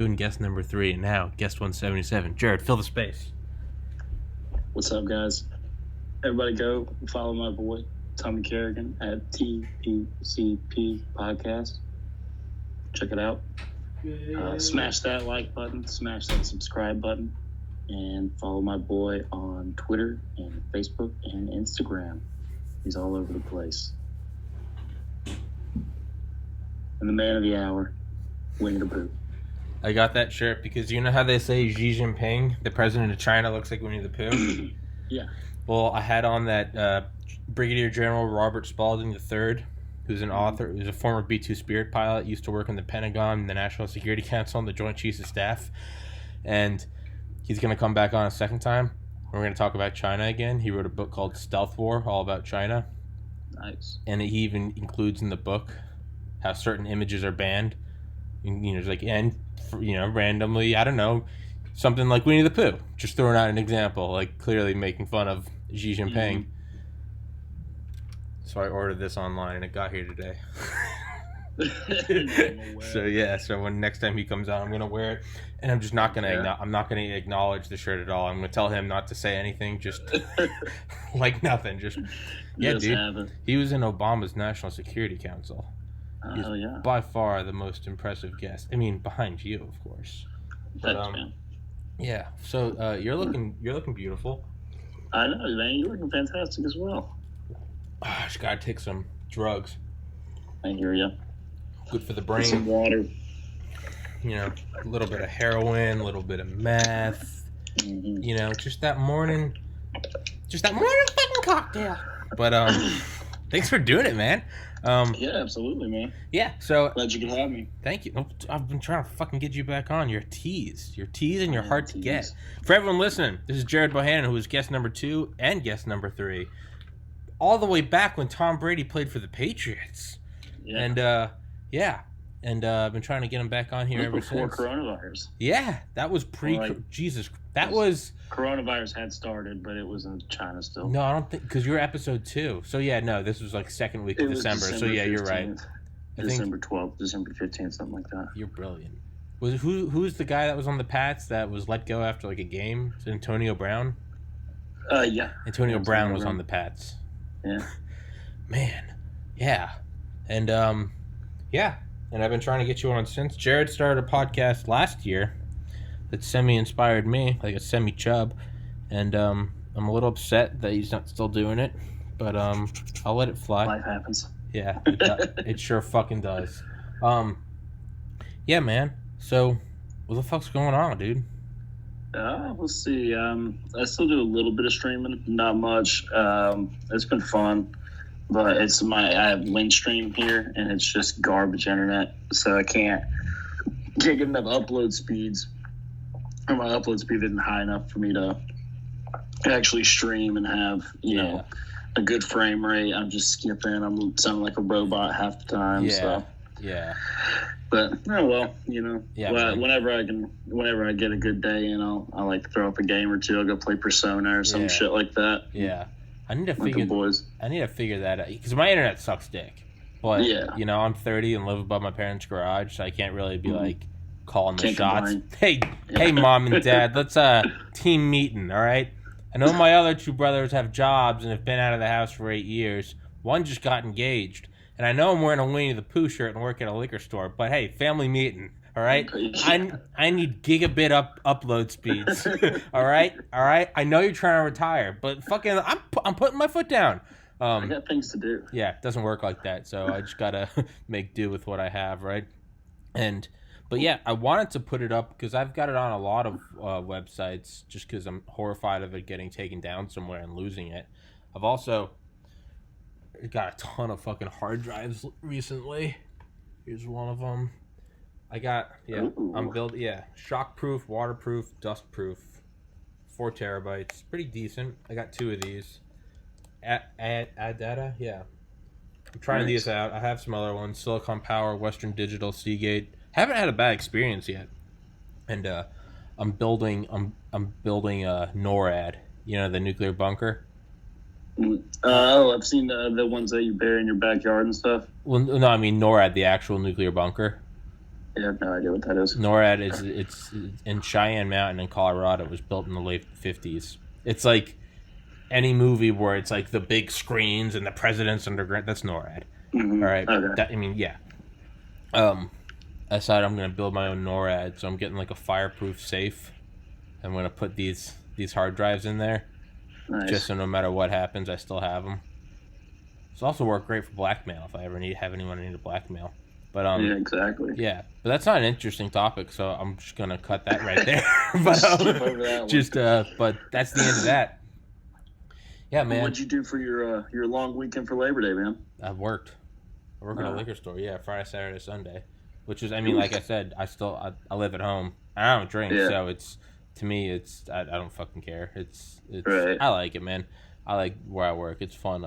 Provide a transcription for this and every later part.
Doing guest number 3, and now guest 177. Jared, fill the space. What's up, guys? Everybody go follow my boy, Tommy Kerrigan, at TPC Podcast. Check it out. Smash that like button, smash that subscribe button, and follow my boy on Twitter and Facebook and Instagram. He's all over the place. And the man of the hour, Winnie the Pooh. I got that shirt because you know how they say Xi Jinping, the president of China, looks like Winnie the Pooh? Yeah. Well, I had on that Brigadier General Robert Spalding III, who's an author, who's a former B-2 Spirit pilot, used to work in the Pentagon, the National Security Council, and the Joint Chiefs of Staff. And he's going to come back on a second time. We're going to talk about China again. He wrote a book called Stealth War, all about China. Nice. And he even includes in the book how certain images are banned. You know, it's like, and randomly, I don't know, something like Winnie the Pooh. Just throwing out an example, like clearly making fun of Xi Jinping. Mm-hmm. So I ordered this online and it got here today. So when next time he comes out, I'm gonna wear it, and I'm just not gonna. I'm not gonna acknowledge the shirt at all. I'm gonna tell him not to say anything, just like nothing. Just dude. He was in Obama's National Security Council. He's by far the most impressive guest. I mean, behind you, of course. But, yeah. So you're looking beautiful. I know, man. You're looking fantastic as well. I just gotta take some drugs. I hear you. Good for the brain. Some water. You know, a little bit of heroin, a little bit of meth. Mm-hmm. You know, just that morning fucking cocktail. But thanks for doing it, man. Yeah, absolutely, man. Yeah, so glad you could have me. Thank you. I've been trying to fucking get you back on. You're teased, and you're hard to get. For everyone listening, this is Jared Bohanan, who was guest number 2 and guest number 3, all the way back when Tom Brady played for the Patriots. Yeah. And I've been trying to get him back on here ever since. Before coronavirus. Yeah, that was Jesus. That was coronavirus had started, but it was in China still. No, I don't think, because you're episode 2. So yeah, no, this was like second week of December. So yeah, 15th, you're right. December 12th, December 15th, something like that. You're brilliant. Who's the guy that was on the Pats that was let go after like a game? Is it Antonio Brown? Yeah. Antonio Brown was on the Pats. Yeah. Man. Yeah. And yeah. And I've been trying to get you on since. Jared started a podcast last year that semi-inspired me, like a semi-chub. And I'm a little upset that he's not still doing it. But I'll let it fly. Life happens. Yeah, it sure fucking does. Yeah, man. So, what the fuck's going on, dude? We'll see. I still do a little bit of streaming, not much. It's been fun. But I have Windstream here, and it's just garbage internet, so I can't get enough upload speeds. Or my upload speed isn't high enough for me to actually stream and have, you know, a good frame rate. I'm just skipping. I'm sounding like a robot half the time. Yeah. So. Yeah. But whenever I get a good day, I like to throw up a game or two. I'll go play Persona or some shit like that. Yeah. I need to figure that out, because my internet sucks dick. But I'm 30 and live above my parents' garage, so I can't really be like calling the shots. Hey, mom and dad, let's team meeting, all right? I know my other 2 brothers have jobs and have been out of the house for 8 years. One just got engaged, and I know I'm wearing a Winnie the Pooh shirt and work at a liquor store. But hey, family meeting. All right, I need gigabit upload speeds. all right. I know you're trying to retire, but fucking, I'm putting my foot down. I got things to do. Yeah, it doesn't work like that. So I just gotta make do with what I have, right? But yeah, I wanted to put it up because I've got it on a lot of websites, just because I'm horrified of it getting taken down somewhere and losing it. I've also got a ton of fucking hard drives recently. Here's one of them. I got, I'm building, shockproof, waterproof, dustproof, 4 terabytes, pretty decent. I got 2 of these. Add data, yeah. I'm trying these out. I have some other ones: Silicon Power, Western Digital, Seagate. Haven't had a bad experience yet. And I'm building NORAD. You know, the nuclear bunker. I've seen the ones that you bury in your backyard and stuff. Well, no, I mean NORAD, the actual nuclear bunker. I have no idea what that is. NORAD it's in Cheyenne Mountain in Colorado. It was built in the late 50s. It's like any movie where it's like the big screens and the president's underground. That's NORAD. Mm-hmm. All right. Okay. Yeah. I decided I'm gonna build my own NORAD, so I'm getting like a fireproof safe. I'm gonna put these hard drives in there, just so no matter what happens, I still have them. It's also work great for blackmail if I ever have anyone I need to blackmail. But yeah, exactly. Yeah, but that's not an interesting topic, so I'm just gonna cut that right there. But but that's the end of that. Yeah, man. What'd you do for your long weekend for Labor Day, man? I worked at a liquor store. Yeah, Friday, Saturday, Sunday, which is, I mean, like I said, I live at home. I don't drink, so it's, to me, it's I don't fucking care. It's right. I like it, man. I like where I work. It's fun.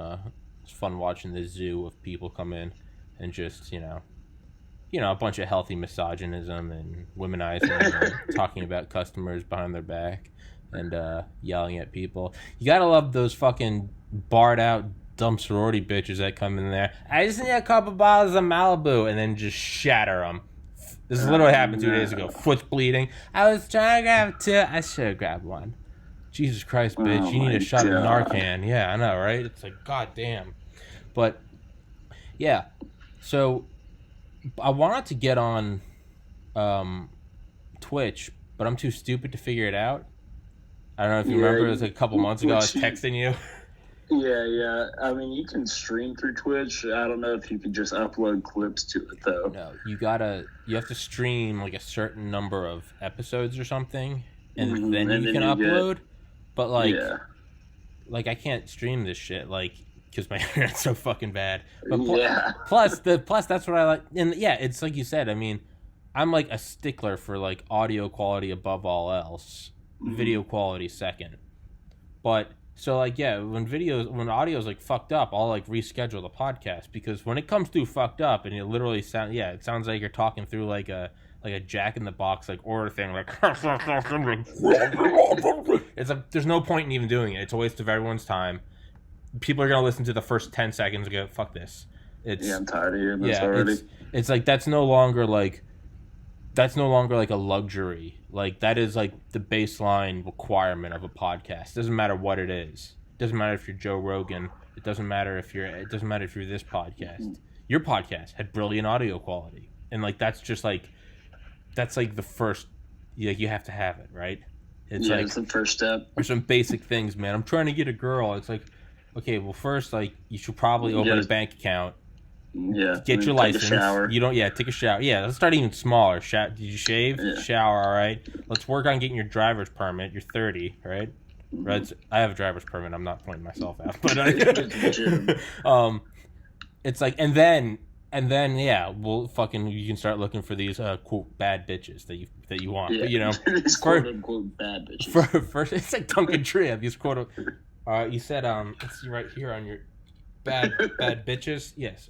It's fun watching the zoo of people come in and just a bunch of healthy misogynism and womanizing and talking about customers behind their back and yelling at people. You gotta love those fucking barred out dumb sorority bitches that come in there. I just need a couple bottles of Malibu and then just shatter them. This literally happened 2 days ago. Foot's bleeding. I was trying to grab two. I should have grabbed one. Jesus Christ, bitch. You need a shot of Narcan. Yeah, I know, right? It's like, goddamn. But, yeah. So, I wanted to get on Twitch, but I'm too stupid to figure it out. I don't know if you remember. It was like a couple months ago. I was texting you. Yeah. I mean, you can stream through Twitch. I don't know if you could just upload clips to it, though. No, you have to stream like a certain number of episodes or something, and then you can upload. But like I can't stream this shit, like, because my internet's so fucking bad. But plus that's what I like. And yeah, it's like you said. I mean, I'm like a stickler for like audio quality above all else, video quality second. But so like when audio is like fucked up, I'll like reschedule the podcast, because when it comes through fucked up and it literally it sounds like you're talking through like a Jack in the Box like order thing, like it's like there's no point in even doing it. It's a waste of everyone's time. People are gonna listen to the first 10 seconds and go, "Fuck this." I'm tired of hearing this already. It's like that's no longer like a luxury. Like that is like the baseline requirement of a podcast. It doesn't matter what it is. It doesn't matter if you're Joe Rogan. It doesn't matter if you're this podcast. Your podcast had brilliant audio quality, and like that's like the first. You have to have it, right? It's the first step. There's some basic things, man. I'm trying to get a girl. It's like, okay, well, first, like, you should probably open a bank account. Yeah. Get your license. Take a shower. Take a shower. Yeah, let's start even smaller. Did you shave? Yeah. Shower, all right. Let's work on getting your driver's permit. You're 30, right? Right. I have a driver's permit. I'm not pointing myself out, but it's like, and then you can start looking for these quote bad bitches that you want. Yeah. But these quote unquote bad bitches. First, it's like Duncan Tree. These quote. You said let's see right here on your bad bitches. Yes.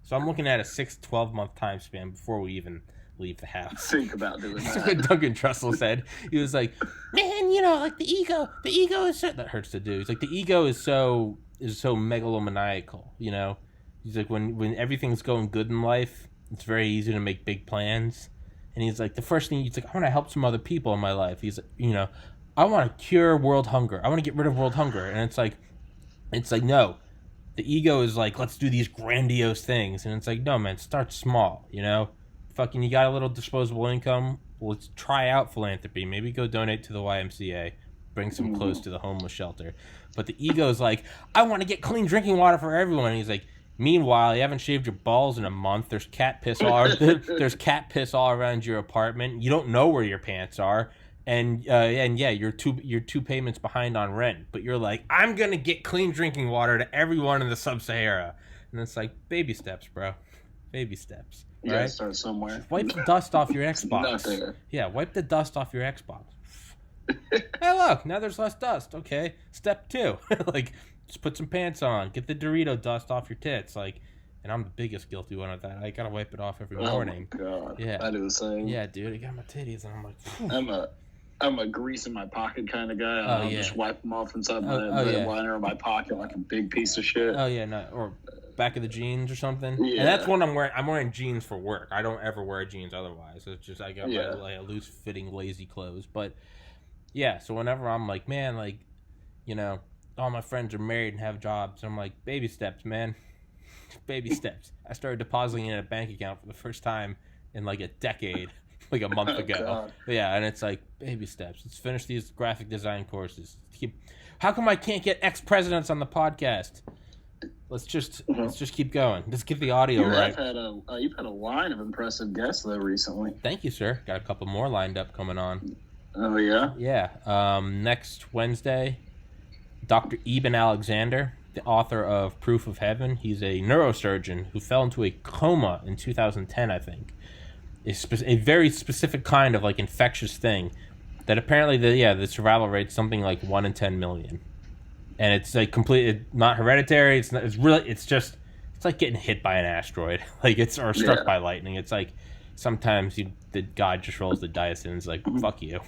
So I'm looking at a 6-12 month time span before we even leave the house. Think about doing that. That's what Duncan Trussell said. He was like, man, like the ego is so, that hurts to do. He's like, the ego is so megalomaniacal, He's like, when everything's going good in life, it's very easy to make big plans. And he's like, the first thing, he's like, I want to help some other people in my life. He's like, I want to cure world hunger. I want to get rid of world hunger. And it's like, no. The ego is like, let's do these grandiose things. And it's like, no, man, start small, Fucking, you got a little disposable income. Well, let's try out philanthropy. Maybe go donate to the YMCA. Bring some clothes to the homeless shelter. But the ego is like, I want to get clean drinking water for everyone. And he's like, meanwhile, you haven't shaved your balls in a month. There's cat piss all around your apartment. You don't know where your pants are. And you're two payments behind on rent, but you're like, I'm gonna get clean drinking water to everyone in the sub-Sahara, and it's like baby steps, bro, baby steps. You gotta start somewhere. Wipe the dust off your Xbox. Not there. Yeah, wipe the dust off your Xbox. Hey, look, now there's less dust. Okay, step 2, like just put some pants on, get the Dorito dust off your tits, like. And I'm the biggest guilty one of that. I gotta wipe it off every morning. Oh my god. Yeah. I do the same. Yeah, dude, I got my titties, and I'm like. Phew. I'm a grease in my pocket kind of guy. I'll just wipe them off inside the liner of my pocket like a big piece of shit. Oh yeah, no, or back of the jeans or something. Yeah. And that's when I'm wearing jeans for work. I don't ever wear jeans otherwise. It's just I got my like, loose fitting lazy clothes. But yeah, so whenever I'm like, man, like, you know, all my friends are married and have jobs, I'm like, baby steps, man. Baby steps. I started depositing in a bank account for the first time in like a decade, like a month ago. God. Yeah, and it's like baby steps. Let's finish these graphic design courses. How come I can't get ex-presidents on the podcast? Let's just keep going. Let's get the audio right. You've had a line of impressive guests though recently. Thank you, sir. Got a couple more lined up coming on. Oh yeah. Yeah. Next Wednesday, Dr. Eben Alexander, the author of Proof of Heaven. He's a neurosurgeon who fell into a coma in 2010, I think. A very specific kind of like infectious thing that apparently the survival rate's something like 1 in 10 million. And it's like completely not hereditary. It's like getting hit by an asteroid, like or struck by lightning. It's like sometimes the God just rolls the dice and it's like fuck you,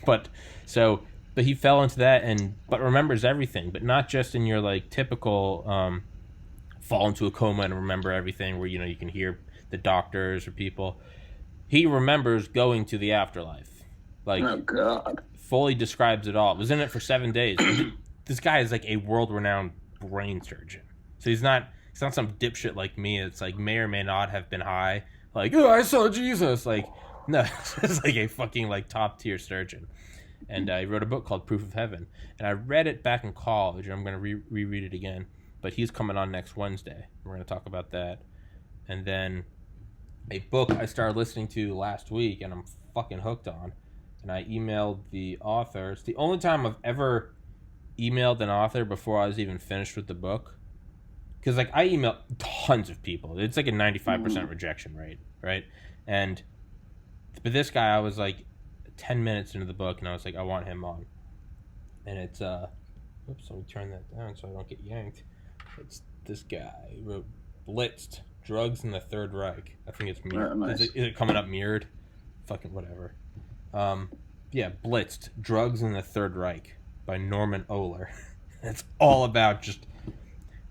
but he fell into that but remembers everything, but not just in your like typical fall into a coma and remember everything where you can hear the doctors or people. He remembers going to the afterlife, like oh God, fully describes it all. Was in it for 7 days. This guy is like a world-renowned brain surgeon. So he's not some dipshit like me. It's like may or may not have been high. Like, oh, I saw Jesus. Like, no, it's like a fucking like top-tier surgeon. And he wrote a book called Proof of Heaven. And I read it back in college, and I'm going to reread it again. But he's coming on next Wednesday. We're going to talk about that. And then a book I started listening to last week, and I'm fucking hooked on. And I emailed the author. It's the only time I've ever emailed an author before I was even finished with the book, because like I emailed tons of people. It's like a 95% rejection rate, right? But this guy, I was like 10 minutes into the book and I was like, I want him on. And it's oops, let me turn that down so I don't get yanked. It's this guy. He wrote Blitzed, Drugs in the Third Reich. I think it's mirrored. Nice. Is it coming up mirrored? Fucking whatever. Yeah, Blitzed, Drugs in the Third Reich by Norman Ohler. It's all about just,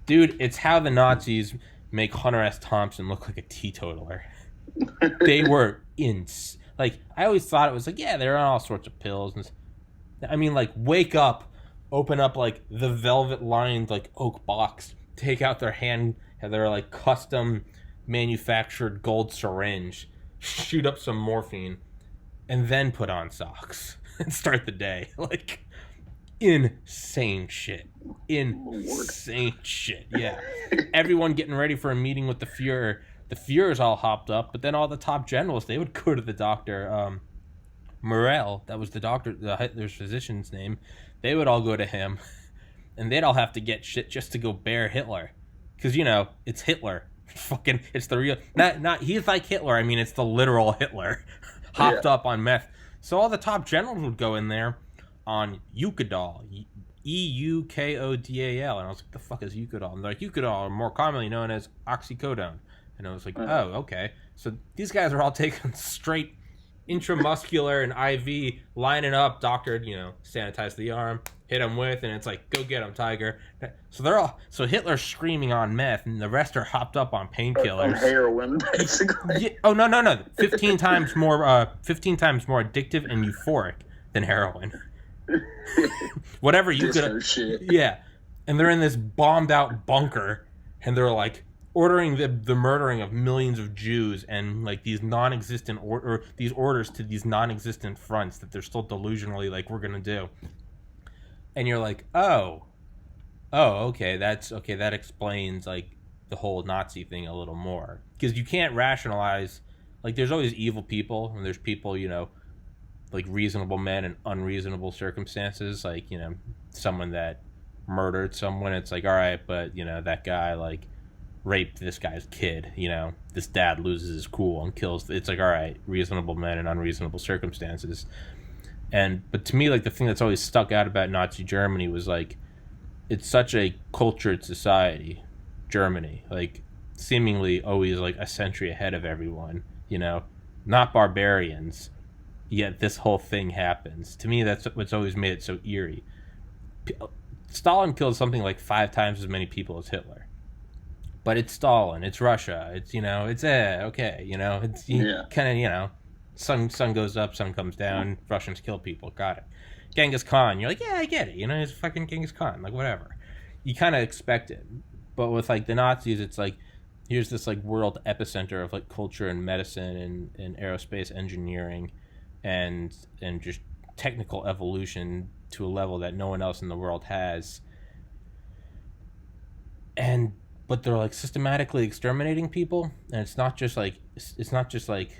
dude, it's how the Nazis make Hunter S. Thompson look like a teetotaler. They were like, I always thought it was like, yeah, they're on all sorts of pills. And I mean, like, wake up, open up, like, the velvet-lined, like, oak box, take out their like, custom manufactured gold syringe, shoot up some morphine, and then put on socks and start the day. Like, insane shit. Yeah. Everyone getting ready for a meeting with the Fuhrer. The Fuhrer's all hopped up, but then all the top generals, they would go to the doctor. Morel, that was the doctor, Hitler's physician's name. They would all go to him, and they'd all have to get shit just to go bear Hitler, because it's Hitler. Fucking, it's the real. Not he's like Hitler. I mean, it's the literal Hitler, hopped up on meth. So all the top generals would go in there on Eucadol, Eukodal, and I was like, the fuck is Eucadol? And they're like, Eucadol, or more commonly known as oxycodone. And I was like, oh, okay. So these guys are all taking straight intramuscular and IV, lining up, doctored, sanitize the arm, hit him with, and it's like, go get him, Tiger. So Hitler's screaming on meth, and the rest are hopped up on painkillers. On heroin, basically. Yeah, oh, no. 15 times more addictive and euphoric than heroin. Whatever you could. Shit. Yeah. And they're in this bombed out bunker, and they're like, ordering the murdering of millions of Jews and like these non-existent or these orders to these non-existent fronts that they're still delusionally like we're gonna do. And you're like, oh, okay, that explains like the whole Nazi thing a little more, because you can't rationalize, like, there's always evil people and there's people, like reasonable men in unreasonable circumstances, like someone that murdered someone. It's like, all right, but that guy like raped this guy's kid, this dad loses his cool and kills. It's like, all right, reasonable men in unreasonable circumstances. But to me, like, the thing that's always stuck out about Nazi Germany was like, it's such a cultured society, Germany, like seemingly always like a century ahead of everyone, not barbarians, yet this whole thing happens. To me, that's what's always made it so eerie. Stalin killed something like 5 times as many people as Hitler. but it's Stalin, it's Russia, it's it's okay, it's kind of sun goes up, sun comes down, Russians kill people, got it. Genghis Khan, you're like, yeah, I get it, he's fucking Genghis Khan, like whatever. You kind of expect it, but with like the Nazis, it's like here's this like world epicenter of like culture and medicine and aerospace engineering, and just technical evolution to a level that no one else in the world has. But they're like systematically exterminating people, and it's not just like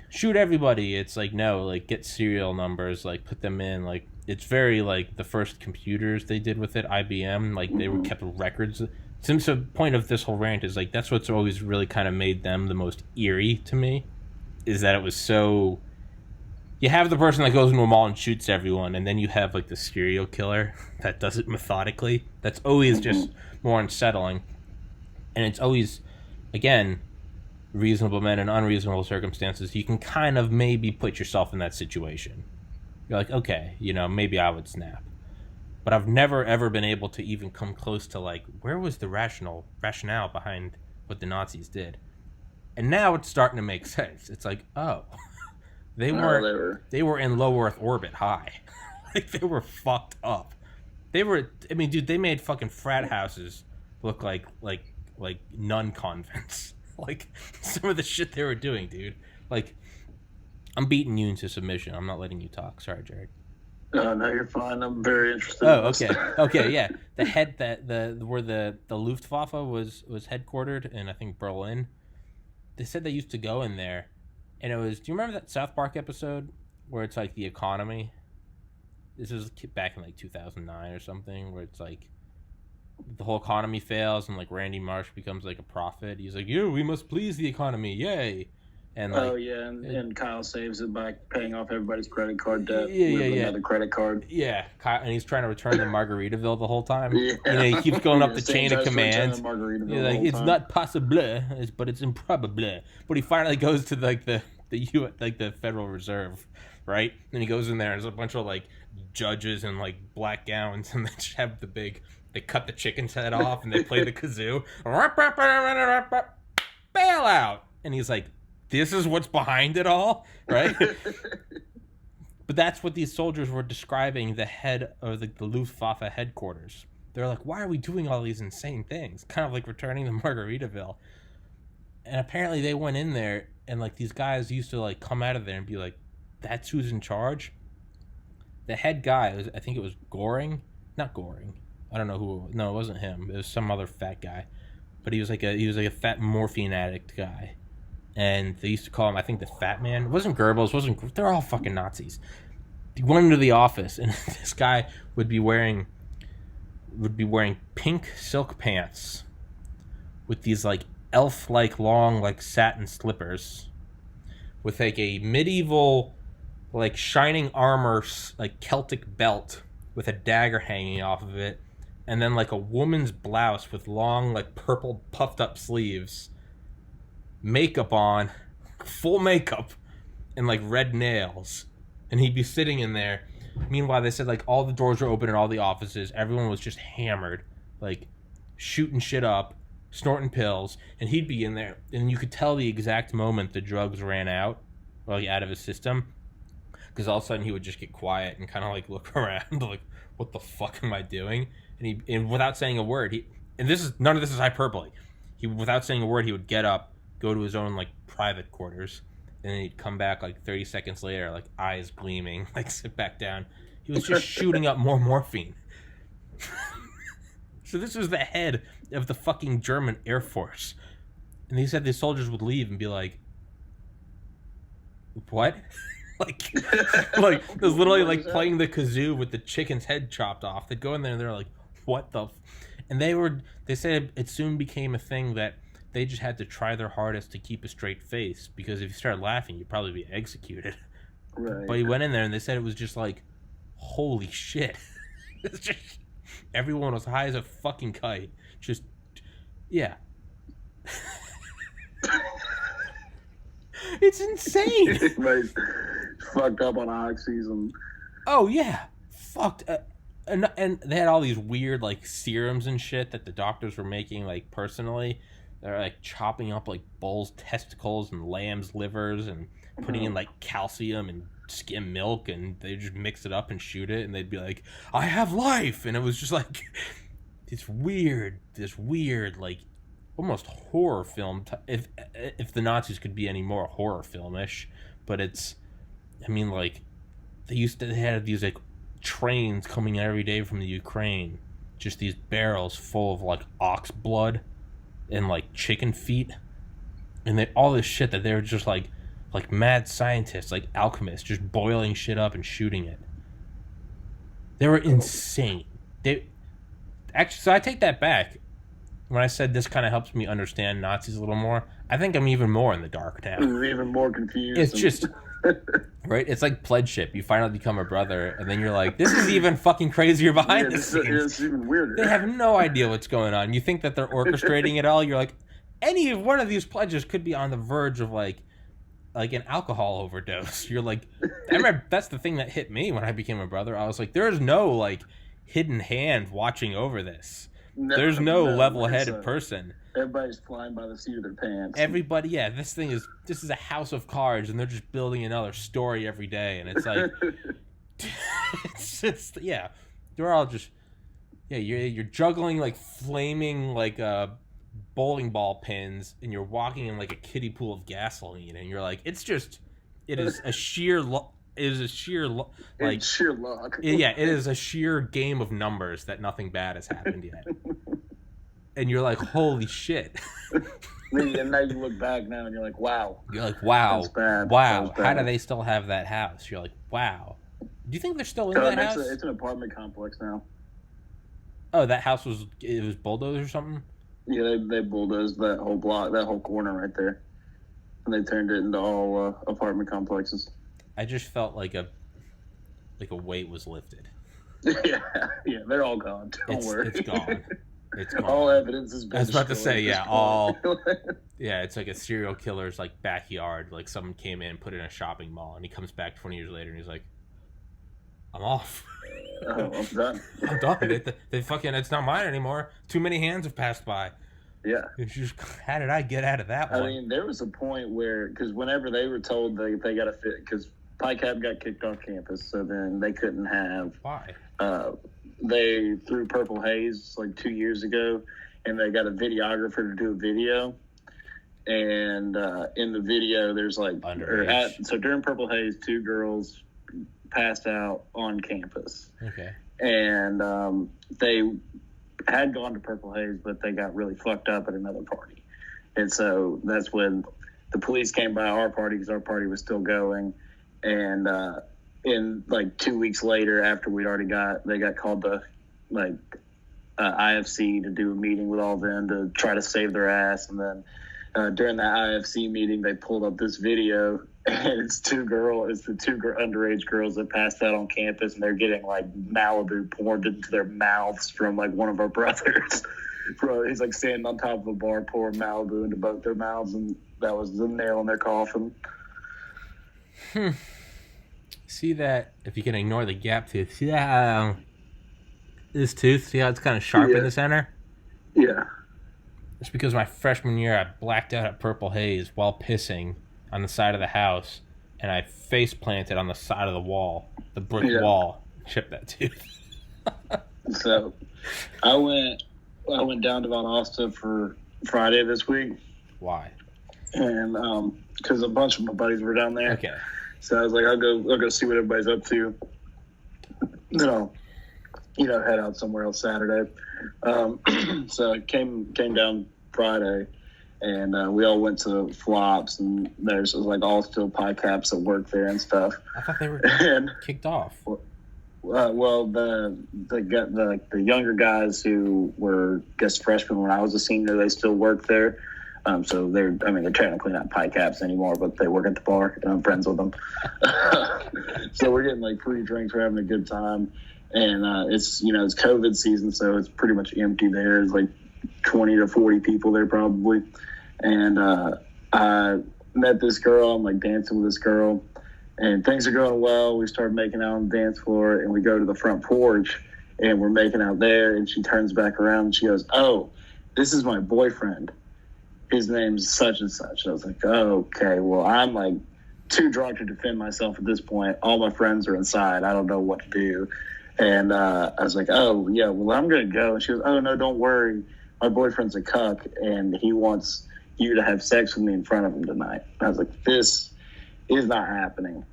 shoot everybody. It's like, no, like get serial numbers, like put them in, like it's very like the first computers they did with it, IBM, like they were kept records. Since the point of this whole rant is like that's what's always really kind of made them the most eerie to me, is that it was so. You have the person that goes into a mall and shoots everyone, and then you have like the serial killer that does it methodically. That's always just more unsettling. And it's always, again, reasonable men in unreasonable circumstances. You can kind of maybe put yourself in that situation. You're like, okay, maybe I would snap. But I've never, ever been able to even come close to, like, where was the rationale behind what the Nazis did? And now it's starting to make sense. It's like, oh, they were in low Earth orbit high. Like, they were fucked up. Dude, they made fucking frat houses look like nun convents. Like some of the shit they were doing, dude. Like, I'm beating you into submission. I'm not letting you talk. Sorry, Jared. No, you're fine. I'm very interested. Oh, okay. Okay, yeah. The head where the Luftwaffe was headquartered in, I think, Berlin. They said they used to go in there, and it was. Do you remember that South Park episode where it's like the economy? This was back in like 2009 or something, where it's like the whole economy fails and like Randy Marsh becomes like a prophet. He's like, we must please the economy, yay! And like, and Kyle saves it by paying off everybody's credit card debt. Another credit card. Yeah, Kyle, and he's trying to return to Margaritaville the whole time. Yeah. He keeps going up the chain of commands. Like, it's not possible, but it's improbable. But he finally goes to like the Federal Reserve, right? And he goes in there, and there's a bunch of like judges in like black gowns, and they just have the big. They cut the chicken's head off and they play the kazoo. Bail out! And he's like, this is what's behind it all? Right? But that's what these soldiers were describing the head of the Luftwaffe headquarters. They're like, why are we doing all these insane things? Kind of like returning to Margaritaville. And apparently they went in there and like these guys used to like come out of there and be like, that's who's in charge? The head guy, I think it was Goring. Not Goring. I don't know who. No, it wasn't him. It was some other fat guy, but he was like a fat morphine addict guy, and they used to call him, I think, the Fat Man. It wasn't Goebbels. They're all fucking Nazis. He went into the office, and this guy would be wearing pink silk pants with these like elf-like long like satin slippers, with like a medieval like shining armor like Celtic belt with a dagger hanging off of it. And then like a woman's blouse with long like purple puffed up sleeves, makeup on, full makeup, and like red nails. And he'd be sitting in there. Meanwhile, they said like all the doors were open in all the offices. Everyone was just hammered, like shooting shit up, snorting pills. And he'd be in there, and you could tell the exact moment the drugs ran out, or like out of his system. Because all of a sudden he would just get quiet and kind of like look around, like, what the fuck am I doing? And without saying a word, none of this is hyperbole. Without saying a word, he would get up, go to his own like private quarters, and then he'd come back like 30 seconds later, like eyes gleaming, like sit back down. He was just shooting up more morphine. So this was the head of the fucking German Air Force, and he said these soldiers would leave and be like, "What?" like it was literally like playing the kazoo with the chicken's head chopped off. They'd go in there and they're like, what the and they said it soon became a thing that they just had to try their hardest to keep a straight face, because if you start laughing you'd probably be executed. Right. But he went in there and they said it was just like, holy shit. It's just everyone was high as a fucking kite. Just yeah. It's insane. Right. Fucked up on oxys. Oh yeah, fucked. And they had all these weird like serums and shit that the doctors were making like personally, They're like chopping up like bulls' testicles and lambs' livers and putting in like calcium and skim milk, and they just mix it up and shoot it, and they'd be like, "I have life," and it was just like this weird like almost horror film. If the Nazis could be any more horror filmish, but it's, I mean, like they had these like trains coming every day from the Ukraine, just these barrels full of like ox blood and like chicken feet, and they all this shit that they were just like mad scientists, like alchemists, just boiling shit up and shooting it. They were insane. They actually, so I take that back. When I said this kind of helps me understand Nazis a little more, I think I'm even more in the dark now. You're even more confused. It's just right. It's like pledgeship. You finally become a brother, and then you're like, "This is even fucking crazier behind the scenes." It's even weirder. They have no idea what's going on. You think that they're orchestrating it all. You're like, any one of these pledges could be on the verge of like an alcohol overdose. You're like, I remember that's the thing that hit me when I became a brother. I was like, there's no like hidden hand watching over this. There's no level-headed person. Everybody's flying by the seat of their pants. Everybody, yeah. This is a house of cards, and they're just building another story every day, and it's like, it's yeah. They're all just, yeah. You're juggling like flaming like bowling ball pins, and you're walking in like a kiddie pool of gasoline, and you're like, it is a sheer like it's sheer luck. Yeah, it is a sheer game of numbers that nothing bad has happened yet. And you're like, holy shit. And now you look back now and you're like, wow. You're like, wow. That's bad. Wow. That's bad. How do they still have that house? You're like, wow. Do you think they're still in that house? It's an apartment complex now. Oh, that house was bulldozed or something? Yeah, they bulldozed that whole block, that whole corner right there. And they turned it into all apartment complexes. I just felt like a weight was lifted. Yeah, they're all gone. Don't worry. It's gone. It's gone. All evidence has been I was about to say, yeah, all. Yeah, it's like a serial killer's like backyard. Like someone came in, put it in a shopping mall, and he comes back 20 years later, and he's like, "I'm off. I'm done. I'm done. They fucking, it's not mine anymore. Too many hands have passed by." Yeah. It's just, how did I get out of that one? I mean, there was a point where, because whenever they were told they got to fit, because PICAP got kicked off campus, so then they couldn't have. Why? They threw Purple Haze like 2 years ago, and they got a videographer to do a video. And in the video, there's like, so during Purple Haze, 2 girls passed out on campus. Okay. And they had gone to Purple Haze, but they got really fucked up at another party. And so that's when the police came by our party, because our party was still going. And in like 2 weeks later, after they got called to like IFC to do a meeting with all of them to try to save their ass. And then during that IFC meeting, they pulled up this video, and it's the 2 underage girls that passed out on campus, and they're getting like Malibu poured into their mouths from like one of our brothers. He's like standing on top of a bar pouring Malibu into both their mouths, and that was the nail in their coffin. See that, if you can ignore the gap tooth, see that this tooth, see how it's kind of sharp in the center? Yeah. It's because my freshman year I blacked out at Purple Haze while pissing on the side of the house, and I face planted on the side of the wall, the brick wall, chipped that tooth. So I went down to Valdosta for Friday this week. Why? And because a bunch of my buddies were down there. Okay. So I was like, I'll go see what everybody's up to. Then I'll, head out somewhere else Saturday. So I came down Friday, and we all went to Flops, and there's like all still PICAPs that work there and stuff. I thought they were kicked off. Well, the younger guys who were guest freshmen when I was a senior, they still work there. So they're technically not PICAPs anymore, but they work at the bar, and I'm friends with them. So we're getting like free drinks, we're having a good time, and it's COVID season, so it's pretty much empty there. There's like 20 to 40 people there probably, and I met this girl. I'm like dancing with this girl, and things are going well. We start making out on the dance floor, and we go to the front porch, and we're making out there, and she turns back around and she goes, "Oh, this is my boyfriend." his name's such and such. I was like, oh, okay, well, I'm like too drunk to defend myself at this point. All my friends are inside. I don't know what to do. And I was like, oh, yeah, well, I'm going to go. And she goes, oh, no, don't worry. My boyfriend's a cuck, and he wants you to have sex with me in front of him tonight. I was like, this is not happening.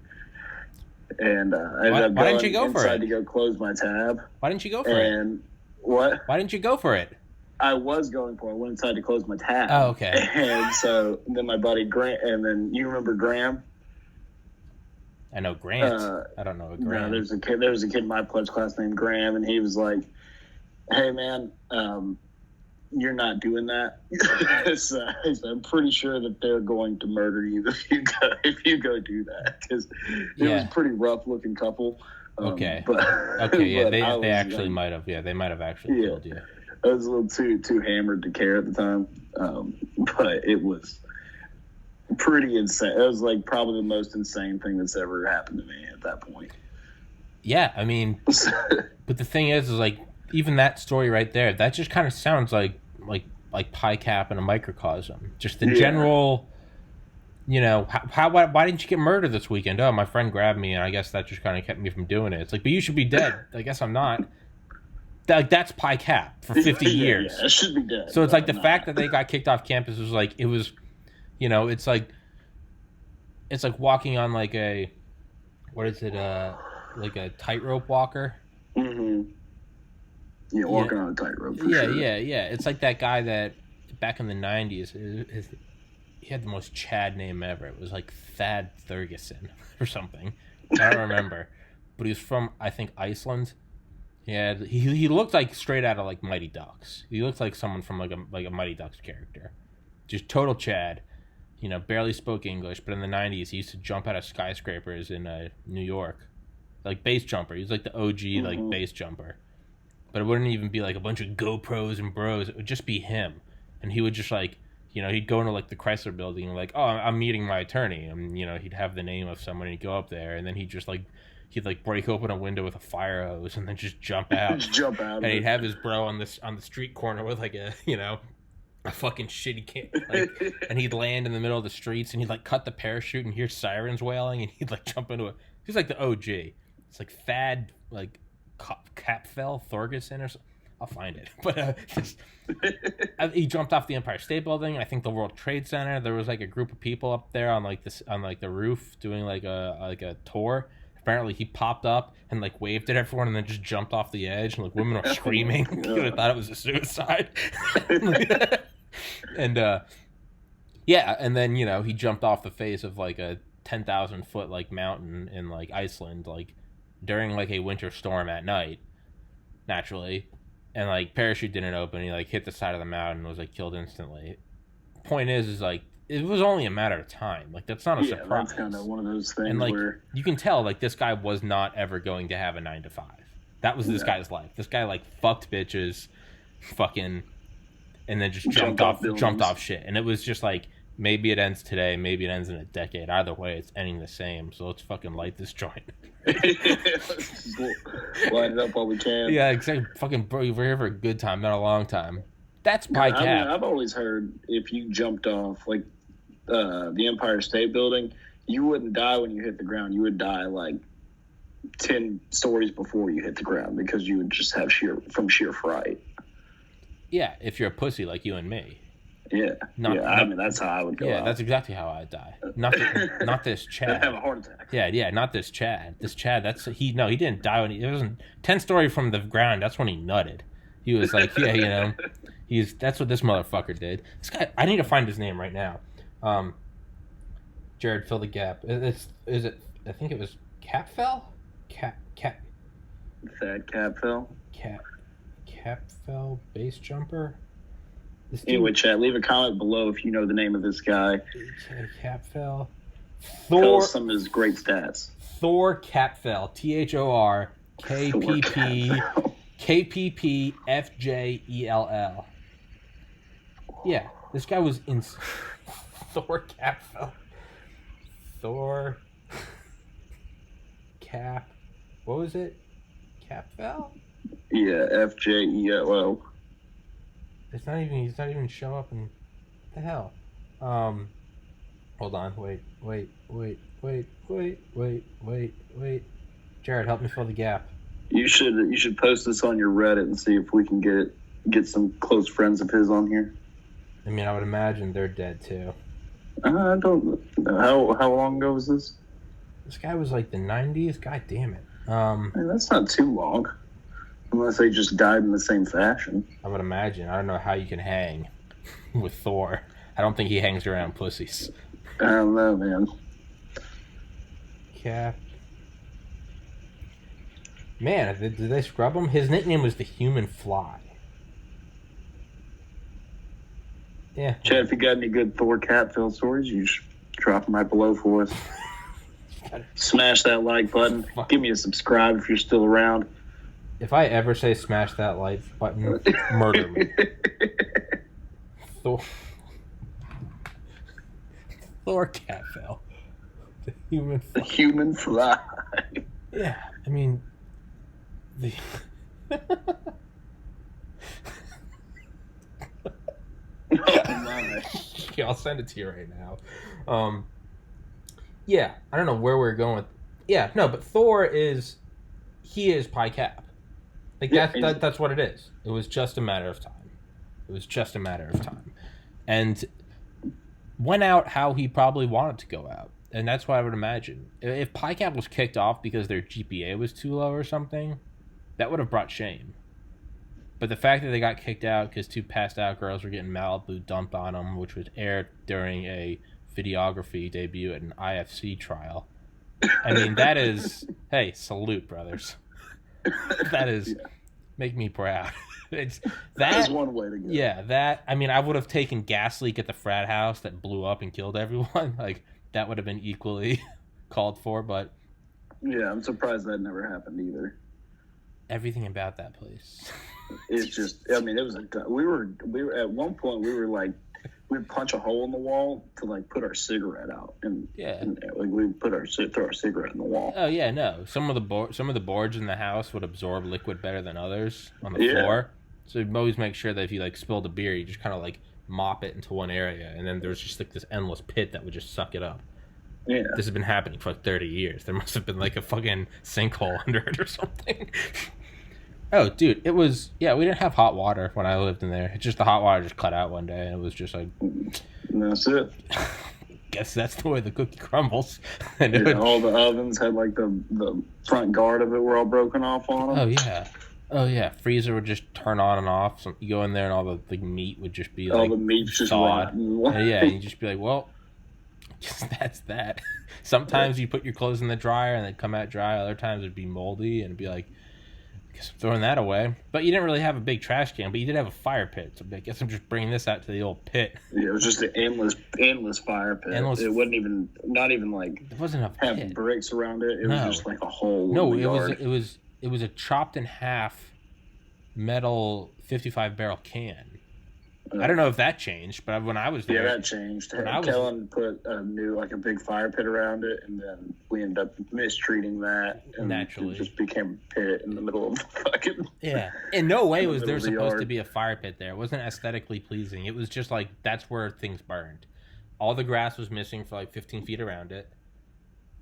And I ended up going inside to go close my tab. Why didn't you go for it? And what? Why didn't you go for it? I was going for it. I went inside to close my tab. Oh, okay. And so then my buddy Grant, and then you remember Graham? I know Grant. I don't know a Graham. No, there was a kid in my pledge class named Graham, and he was like, hey, man, you're not doing that. So I'm pretty sure that they're going to murder you if you go do that, because it was a pretty rough looking couple. Okay. But they actually might have. Yeah, they might have actually killed you. I was a little too hammered to care at the time, but it was pretty insane. It was like probably the most insane thing that's ever happened to me at that point. Yeah, I mean, but the thing is like even that story right there, that just kind of sounds like Pi Cap in a microcosm. Just the general, you know, why didn't you get murdered this weekend? Oh, my friend grabbed me, and I guess that just kind of kept me from doing it. It's like, but you should be dead. I guess I'm not. That's Pi Cap for 50 years. Yeah, it should be dead. So it's like the fact that they got kicked off campus was like, it was, you know, it's like walking on like a, what is it, like a tightrope walker. Mm-hmm. Yeah, walking on a tightrope. Sure. Yeah. It's like that guy that back in the 90s, he had the most Chad name ever. It was like Thad Thurgeson or something. I don't remember, but he was from, I think, Iceland. Yeah, he looked like straight out of like Mighty Ducks. He looked like someone from like a Mighty Ducks character. Just total Chad. You know, barely spoke English, but in the 90s he used to jump out of skyscrapers in New York. Like base jumper. He was like the OG like base jumper. But it wouldn't even be like a bunch of GoPros and bros. It would just be him. And he would just like, you know, he'd go into like the Chrysler building and like, oh, I'm meeting my attorney. And, you know, he'd have the name of someone and he'd go up there and then he'd just like, he'd like break open a window with a fire hose and then just jump out. And he'd have his bro on the street corner with like a, you know, a fucking shitty can, like, and he'd land in the middle of the streets and he'd like cut the parachute and hear sirens wailing and he'd like jump into it. He's like the OG. It's like Thad, like Capfell Thorgerson or something. I'll find it. But he jumped off the Empire State Building. I think the World Trade Center. There was like a group of people up there on like this on like the roof doing like a tour. Apparently he popped up and like waved at everyone and then just jumped off the edge and like women were screaming. You would have thought it was a suicide. And and then, you know, he jumped off the face of like a 10,000 foot like mountain in like Iceland like during like a winter storm at night, naturally, and like parachute didn't open. He like hit the side of the mountain and was like killed instantly. Point is like it was only a matter of time. Like that's not a surprise. That's kind of one of those things. And like where you can tell, like this guy was not ever going to have a 9-to-5. That was this guy's life. This guy like fucked bitches, fucking, and then just jumped off shit. And it was just like maybe it ends today, maybe it ends in a decade. Either way, it's ending the same. So let's fucking light this joint. Light it up while we can. Yeah, exactly. Fucking bro, we're here for a good time, not a long time. That's Pi Cap. I mean, I've always heard if you jumped off like the Empire State Building, you wouldn't die when you hit the ground. You would die like 10 stories before you hit the ground because you would just have sheer fright. Yeah, if you're a pussy like you and me. Yeah, I mean that's how I would go. Yeah, out. That's exactly how I'd die. Not this Chad. I'd have a heart attack. Yeah, not this Chad. This Chad, he didn't die when it wasn't 10 stories from the ground. That's when he nutted. He was like, yeah, you know, that's what this motherfucker did. This guy, I need to find his name right now. Jared, fill the gap. Is it? I think it was Capfell. Thad Capfell. Capfell base jumper. Anyway, chat, leave a comment below if you know the name of this guy. Capfell. Tell us some of his great stats. Thor Capfell. THORKPPFJELL. Yeah, this guy was in Thor Capfell. Thor Cap. What was it? Capfell? Yeah, FJELL. He's not even show up in the hell? Hold on. Wait. Jared, help me fill the gap. You should post this on your Reddit and see if we can get some close friends of his on here. I mean, I would imagine they're dead too. I don't know. How long ago was this? This guy was like the 90s. God damn it. Man, that's not too long. Unless they just died in the same fashion. I would imagine. I don't know how you can hang with Thor. I don't think he hangs around pussies. I don't know, man. Cap. Man, did they scrub him? His nickname was the Human Fly. Yeah. Chad, if you got any good Thor Catfill stories, you should drop them right below for us. Smash that like button. Give me a subscribe if you're still around. If I ever say smash that like button, murder me. Thor Catfill. The Human Fly. The Human Fly. Yeah, I mean... Oh my. Yeah, I'll send it to you right now. Yeah, I don't know where we're going with... Yeah, no, but Thor is... He is Pi Cap. Like, yeah, that's what it is. It was just a matter of time. And went out how he probably wanted to go out. And that's what I would imagine. If Pi Cap was kicked off because their GPA was too low or something, that would have brought shame. But the fact that they got kicked out because two passed out girls were getting Malibu dumped on them, which was aired during a videography debut at an IFC trial. I mean, that is... Hey, salute, brothers. That is... Make me proud. It's that's one way to go. Yeah, that... I mean, I would have taken gas leak at the frat house that blew up and killed everyone. Like, that would have been equally called for, but... Yeah, I'm surprised that never happened either. Everything about that place. It's just... I mean, it was... We were at one point, we were like... We'd punch a hole in the wall to like put our cigarette out, and like we'd throw our cigarette in the wall. Oh yeah, no. Some of the boards in the house would absorb liquid better than others on the floor. So you'd always make sure that if you like spilled a beer, you just kind of like mop it into one area, and then there's just like this endless pit that would just suck it up. Yeah, this has been happening for like 30 years. There must have been like a fucking sinkhole under it or something. Oh, dude, it was... Yeah, we didn't have hot water when I lived in there. It's just the hot water just cut out one day, and it was just like... And that's it. Guess that's the way the cookie crumbles. And all the ovens had, like, the front guard of it were all broken off on them. Oh, yeah. Freezer would just turn on and off. So you go in there, and all the meat would just be, like... All the meat's just rotten. Yeah, and you'd just be like, well... That's that. Sometimes you put your clothes in the dryer, and they'd come out dry. Other times it'd be moldy, and it'd be like... Guess I'm throwing that away. But you didn't really have a big trash can, but you did have a fire pit. So I guess I'm just bringing this out to the old pit. Yeah, it was just an endless fire pit. It wasn't even, not even like... It wasn't a pit. Have bricks around it. It was just like a hole. No, it was a chopped in half metal 55 barrel can. I don't know if that changed, but when I was there... Yeah, that changed. Kellen put a big fire pit around it, and then we ended up mistreating that. And naturally. It just became a pit in the middle of the fucking... Yeah. In no way was there supposed to be a fire pit there. It wasn't aesthetically pleasing. It was just like, that's where things burned. All the grass was missing for like 15 feet around it.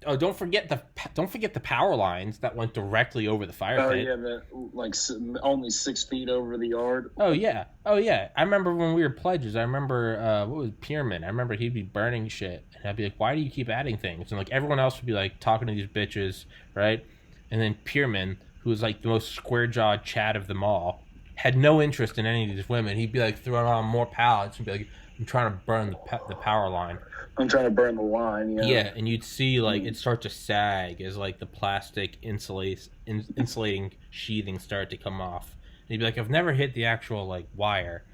Oh, don't forget the power lines that went directly over the fire pit. Oh yeah, only 6 feet over the yard. Oh yeah. I remember when we were pledges. I remember what was Pierman. I remember he'd be burning shit, and I'd be like, "Why do you keep adding things?" And like everyone else would be like talking to these bitches, right? And then Pierman, who was like the most square jawed Chad of them all, had no interest in any of these women. He'd be like throwing on more pallets and be like, "I'm trying to burn the power line." I'm trying to burn the line, yeah. Yeah, and you'd see, like, it start to sag as, like, the plastic insulating sheathing started to come off. And you'd be like, I've never hit the actual, like, wire.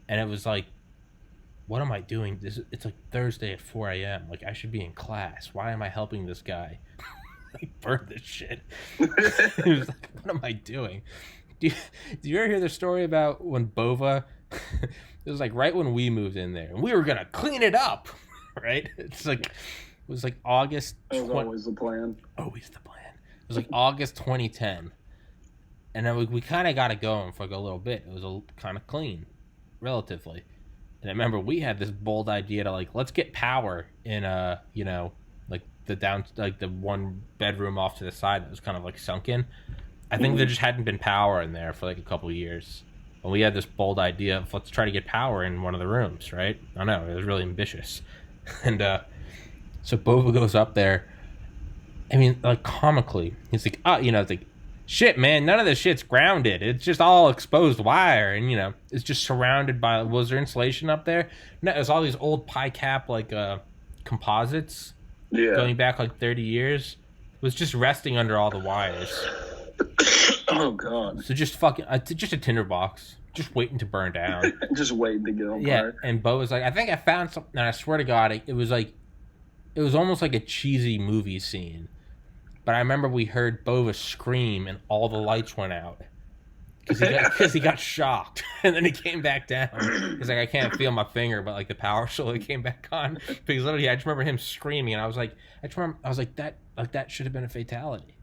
And it was like, what am I doing? It's, like, Thursday at 4 a.m. Like, I should be in class. Why am I helping this guy? Like, burn this shit. It was like, what am I doing? Do you ever hear the story about when Bova... It was like right when we moved in there, and we were gonna clean it up, right? It was like August. That was always the plan. Always the plan. It was like August 2010, and then we kind of got it going for like a little bit. It was kind of clean, relatively, And I remember we had this bold idea to like, let's get power in like the one bedroom off to the side that was kind of like sunken. I think there just hadn't been power in there for like a couple of years. And we had this bold idea of let's try to get power in one of the rooms, right? I know, it was really ambitious. And so Bova goes up there. I mean, like comically, he's like, oh, it's like, shit, man, none of this shit's grounded. It's just all exposed wire, and it's just surrounded by. Was there insulation up there? No, it was all these old pie cap like composites, going back like 30 years. It was just resting under all the wires. Oh god! So just just a tinderbox, just waiting to burn down, just waiting to get on fire. Yeah, and Bo was like, I think I found something. And I swear to God, it was almost like a cheesy movie scene. But I remember we heard Bova scream and all the lights went out because he got shocked, and then he came back down. He's like, I can't feel my finger, but like the power slowly came back on. Because literally, I just remember him screaming, and I was like, that should have been a fatality.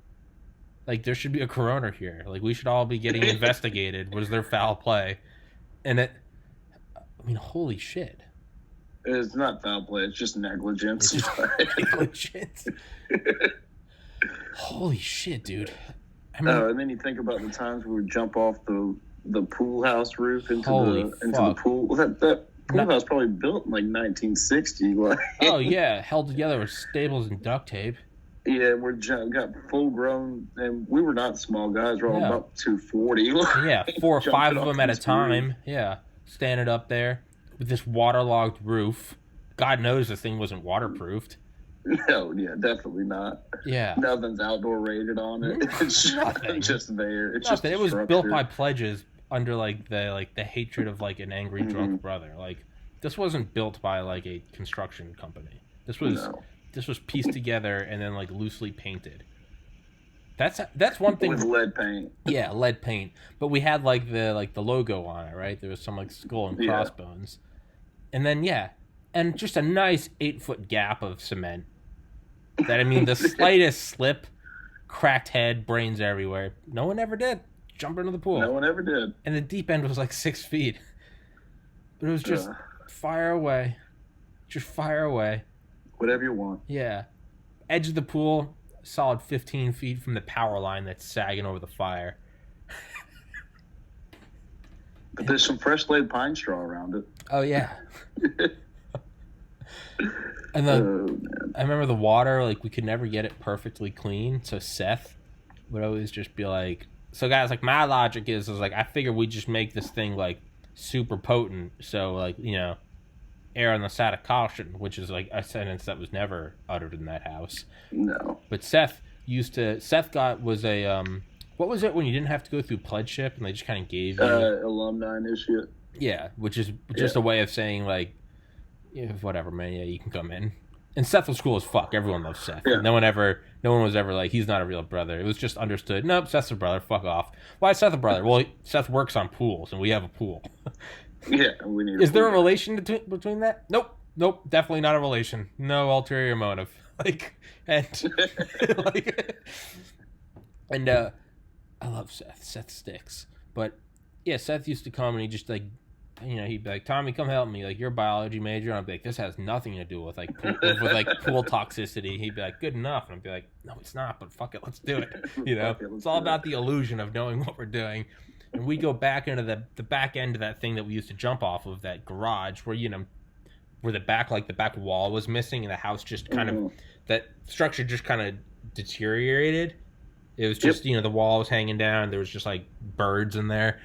Like there should be a coroner here. Like we should all be getting investigated. Was there foul play? And holy shit. It's not foul play. It's just negligence. It's just negligence. Holy shit, dude. And then you think about the times we would jump off the pool house roof into the pool. Well, that pool house probably built in like 1960. Like. Oh yeah, held together with staples and duct tape. Yeah, we got full grown, and we were not small guys. We're all about 240. Yeah, 4 or 5 of them at a time. Roof. Yeah, standing up there with this waterlogged roof. God knows this thing wasn't waterproofed. No, yeah, definitely not. Yeah, nothing's outdoor rated on it. It's just there. It's nothing. It was built by pledges under like the hatred of like an angry drunk brother. Like this wasn't built by like a construction company. This was pieced together and then like loosely painted. That's one thing with lead paint. Yeah, lead paint. But we had like the logo on it, right? There was some like skull and crossbones, and then and just a nice 8-foot gap of cement. That the slightest slip, cracked head, brains everywhere. No one ever did jump into the pool. No one ever did. And the deep end was like 6 feet, but it was just fire away, just fire away. Whatever you want. Yeah. Edge of the pool, solid 15 feet from the power line that's sagging over the fire. But there's some fresh laid pine straw around it. Oh, yeah. And I remember the water, like, we could never get it perfectly clean. So Seth would always just be like, so guys, like, my logic is like, I figure we just make this thing, like, super potent. So, like, err on the side of caution, which is like a sentence that was never uttered in that house. No. But was a what was it when you didn't have to go through pledgeship and they just kind of gave you alumni initiate? Yeah, which is just a way of saying like, whatever, man. Yeah, you can come in. And Seth was cool as fuck. Everyone loves Seth. Yeah. No one was ever like, he's not a real brother. It was just understood. Nope, Seth's a brother. Fuck off. Why is Seth a brother? Well, Seth works on pools, and we have a pool. Yeah, we need. Is there a relation between that? Nope, definitely not a relation. No ulterior motive. I love Seth. Seth sticks. But yeah, Seth used to come and he just like, he'd be like, Tommy, come help me. Like, you're a biology major. And I'd be like, this has nothing to do with like pool toxicity. He'd be like, good enough. And I'd be like, no, it's not. But fuck it, let's do it. It's all about the illusion of knowing what we're doing. And we go back into the back end of that thing that we used to jump off of, that garage where, where the back wall was missing and the house just kind of, that structure just kind of deteriorated. It was just, the wall was hanging down. There was just like birds in there.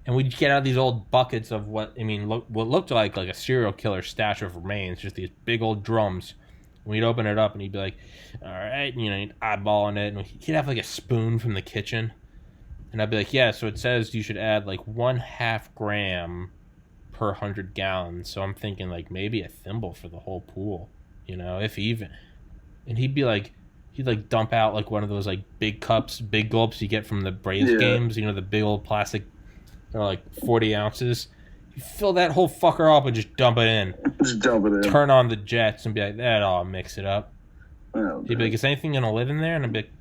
And we'd get out these old buckets of what looked like a serial killer stash of remains, just these big old drums. And we'd open it up and he'd be like, all right, he'd eyeballing it. And he'd have like a spoon from the kitchen. And I'd be like, yeah, so it says you should add like 1/2 gram per 100 gallons. So I'm thinking like maybe a thimble for the whole pool, if even. And he'd dump out like one of those like big cups, big gulps you get from the Braves games, the big old plastic, they're like 40 ounces. You fill that whole fucker up and just dump it in. Just dump it in. Turn on the jets and be like, that'll mix it up. Oh, he'd be like, is anything going to live in there? And I'd be like,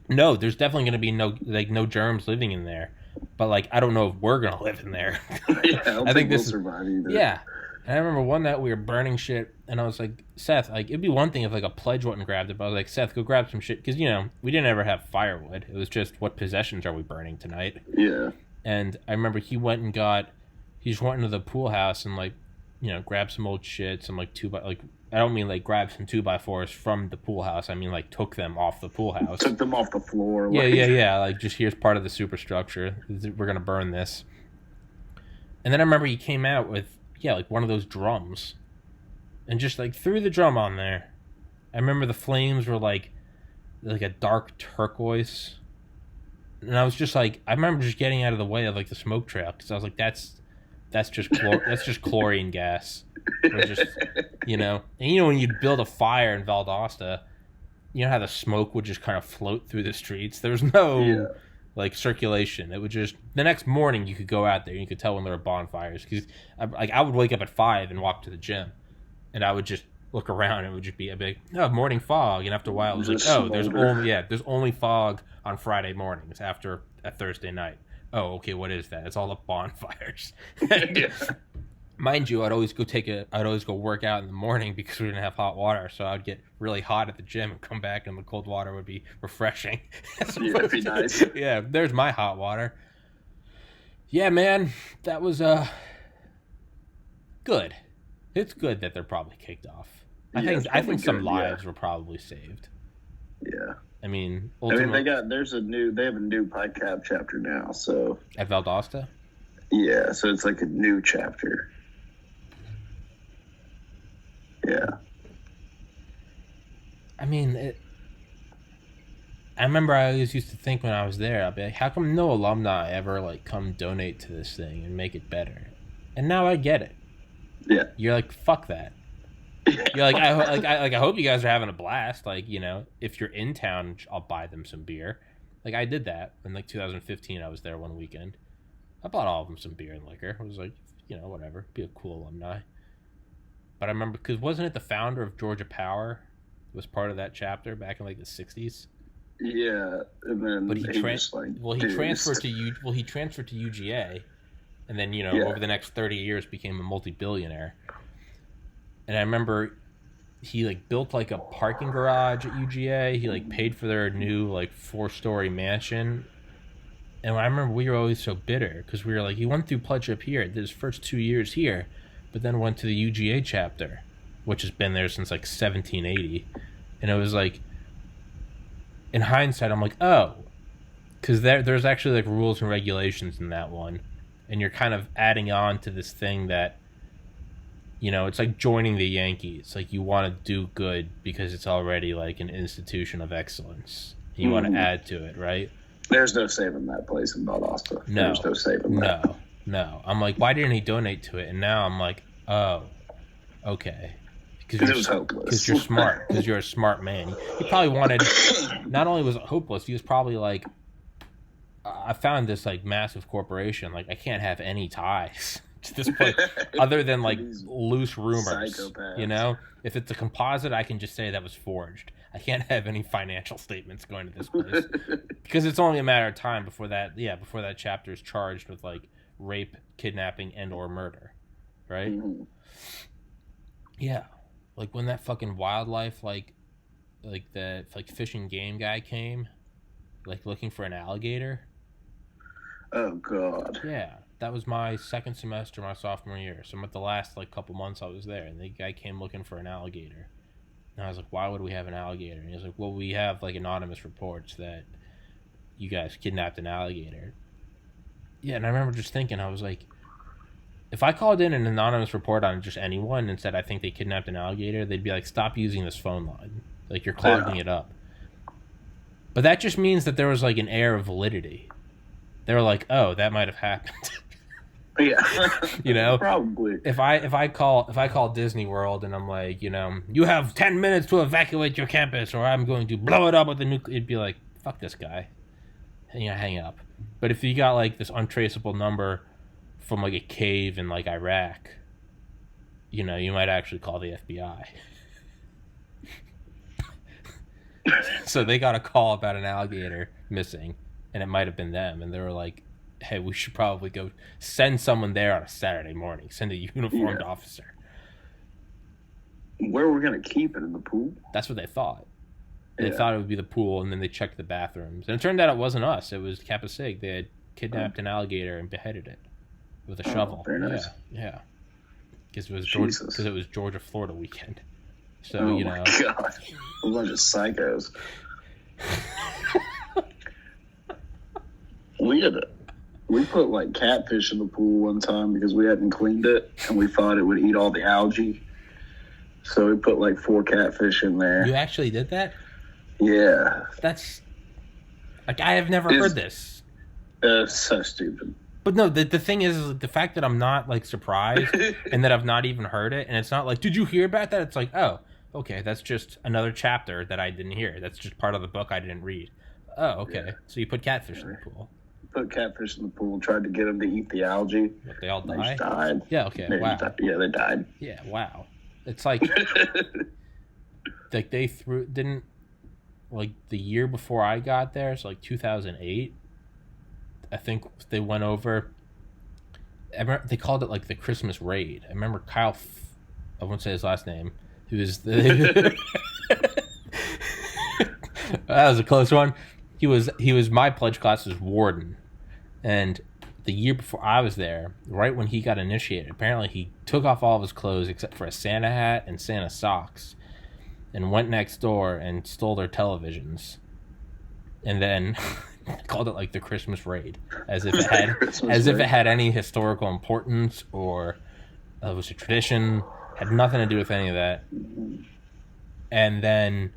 no, there's definitely going to be no germs living in there, but like I don't know if we're going to live in there. Yeah, I think this will survive either. Yeah, And I remember one night we were burning shit, and I was like, Seth, like, it'd be one thing if, like, a pledge went and grabbed it, but I was like, Seth, go grab some shit. Because, we didn't ever have firewood. It was just, what possessions are we burning tonight? Yeah. And I remember he just went into the pool house and, like, grabbed some old shit, some, like, I don't mean, like, grab some 2x4s from the pool house. I mean, like, took them off the pool house. Took them off the floor. Yeah. Like, just here's part of the superstructure. We're going to burn this. And then I remember he came out with, like one of those drums, and just like threw the drum on there. I remember the flames were like a dark turquoise, and I was just like, I remember just getting out of the way of like the smoke trail, because I was like, that's just chlorine gas, or just and when you'd build a fire in Valdosta, you know how the smoke would just kind of float through the streets. There was no like circulation. It would just, the next morning you could go out there and you could tell when there were bonfires, because I would wake up at 5 and walk to the gym, and I would just look around and it would just be a big morning fog, and after a while it was like, there's only fog on Friday mornings after a Thursday night. Oh, okay, what is that? It's all the bonfires. Mind you, I'd always go work out in the morning because we didn't have hot water, so I'd get really hot at the gym and come back, and the cold water would be refreshing. That'd be nice. Yeah, there's my hot water. Yeah, man, that was good. It's good that they're probably kicked off. I think some lives were probably saved. Yeah. I mean, they have a new podcast chapter now, so at Valdosta. Yeah, so it's like a new chapter. Yeah. I mean, I remember I always used to think when I was there, I'd be like, how come no alumni ever like come donate to this thing and make it better? And now I get it. Yeah. You're like, fuck that. You're like, I hope you guys are having a blast. Like, if you're in town, I'll buy them some beer. Like, I did that in like 2015. I was there one weekend. I bought all of them some beer and liquor. I was like, whatever, be a cool alumni. But I remember, because wasn't it the founder of Georgia Power was part of that chapter back in like the 60s? Yeah, and then he transferred to UGA, and then over the next 30 years became a multi-billionaire. And I remember he like built like a parking garage at UGA. He like paid for their new like 4-story mansion. And I remember we were always so bitter because we were like, he went through Pledge Up here, did his first 2 years here, but then went to the UGA chapter, which has been there since like 1780. And it was like, in hindsight, I'm like, oh, because there's actually like rules and regulations in that one, and you're kind of adding on to this thing that, it's like joining the Yankees. Like, you want to do good because it's already like an institution of excellence. You want to add to it, right? There's no saving that place in Valdosta. No. There's no saving that. No. I'm like, why didn't he donate to it? And now I'm like, oh, okay. Because it was hopeless. Because you're smart. Because you're a smart man. He probably wanted, not only was it hopeless, he was probably like, I found this like massive corporation. Like, I can't have any ties to this place other than like loose rumors. Psychopaths. If it's a composite, I can just say that was forged. I can't have any financial statements going to this place because it's only a matter of time before that chapter is charged with like rape, kidnapping, and or murder, right? Mm-hmm. Yeah, like when that fucking wildlife like the like fish and game guy came, like looking for an alligator. Oh God. Yeah, that was my second semester, my sophomore year. So the last like couple months I was there, and the guy came looking for an alligator. And I was like, why would we have an alligator? And he was like, well, we have like anonymous reports that you guys kidnapped an alligator. Yeah, and I remember just thinking, I was like, if I called in an anonymous report on just anyone and said I think they kidnapped an alligator, they'd be like, stop using this phone line. Like, you're clogging it up. But that just means that there was like an air of validity. They were like, oh, that might have happened. Yeah. Probably. If I call Disney World and I'm like, you have 10 minutes to evacuate your campus or I'm going to blow it up with a nuclear, it'd be like, fuck this guy. And hang up. But if you got like this untraceable number from like a cave in like Iraq, you might actually call the FBI. So they got a call about an alligator missing, and it might have been them, and they were like, hey, we should probably go send someone there on a Saturday morning. Send a uniformed officer. Where we're gonna keep it, in the pool? That's what they thought. They thought it would be the pool, and then they checked the bathrooms. And it turned out it wasn't us. It was Kappa Sig. They had kidnapped an alligator and beheaded it with a shovel. Very nice. Yeah. Because it was Georgia, Florida weekend. So, my God. A bunch of psychos. We put like catfish in the pool one time because we hadn't cleaned it and we thought it would eat all the algae. So we put like 4 catfish in there. You actually did that? Yeah. That's like, I have never heard this. So stupid. But no, the thing is the fact that I'm not like surprised and that I've not even heard it, and it's not like, did you hear about that? It's like, oh, okay, that's just another chapter that I didn't hear. That's just part of the book I didn't read. Oh, okay. Yeah. So you put catfish in the pool. Put catfish in the pool, tried to get them to eat the algae. But they all died? They just died. Yeah, okay, wow. Yeah, they died. Yeah, wow. It's like, like they didn't, like the year before I got there, so like 2008, I think they went over, I remember they called it like the Christmas raid. I remember Kyle, I won't say his last name, who was the, that was a close one. He was my pledge class's warden. And the year before I was there, right when he got initiated, apparently he took off all of his clothes except for a Santa hat and Santa socks and went next door and stole their televisions. And then called it like the Christmas raid, as if it had any historical importance or it was a tradition. Had nothing to do with any of that. And then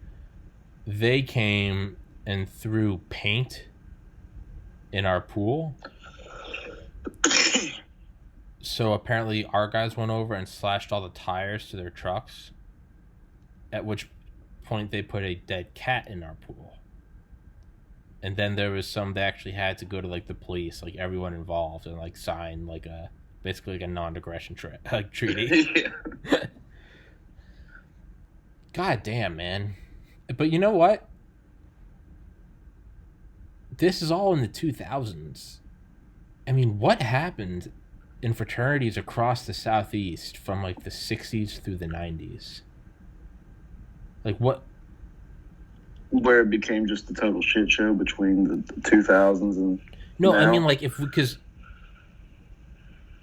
they came and threw paint in our pool. So apparently our guys went over and slashed all the tires to their trucks, at which point they put a dead cat in our pool. And then there was they actually had to go to like the police, like everyone involved, and like sign like basically like a non-aggression treaty. God damn, man. But you know what? This is all in the 2000s. I mean, what happened in fraternities across the Southeast from like the 60s through the 90s? Like what? Where it became just a total shit show between the 2000s and no, now? I mean like because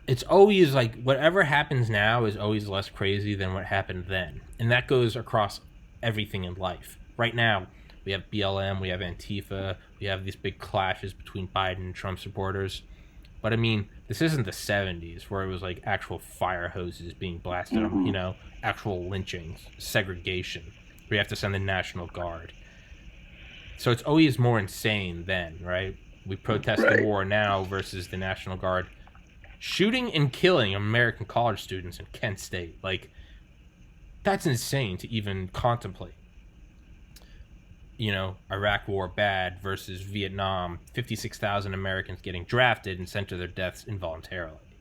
it's always like whatever happens now is always less crazy than what happened then, and that goes across everything in life. Right now, we have BLM, we have Antifa, we have these big clashes between Biden and Trump supporters. But I mean, this isn't the 70s where it was like actual fire hoses being blasted on, actual lynchings, segregation, where you have to send the National Guard. So it's always more insane then, right? We protest the war now versus the National Guard shooting and killing American college students in Kent State. Like, that's insane to even contemplate. Iraq war bad versus Vietnam, 56,000 Americans getting drafted and sent to their deaths involuntarily,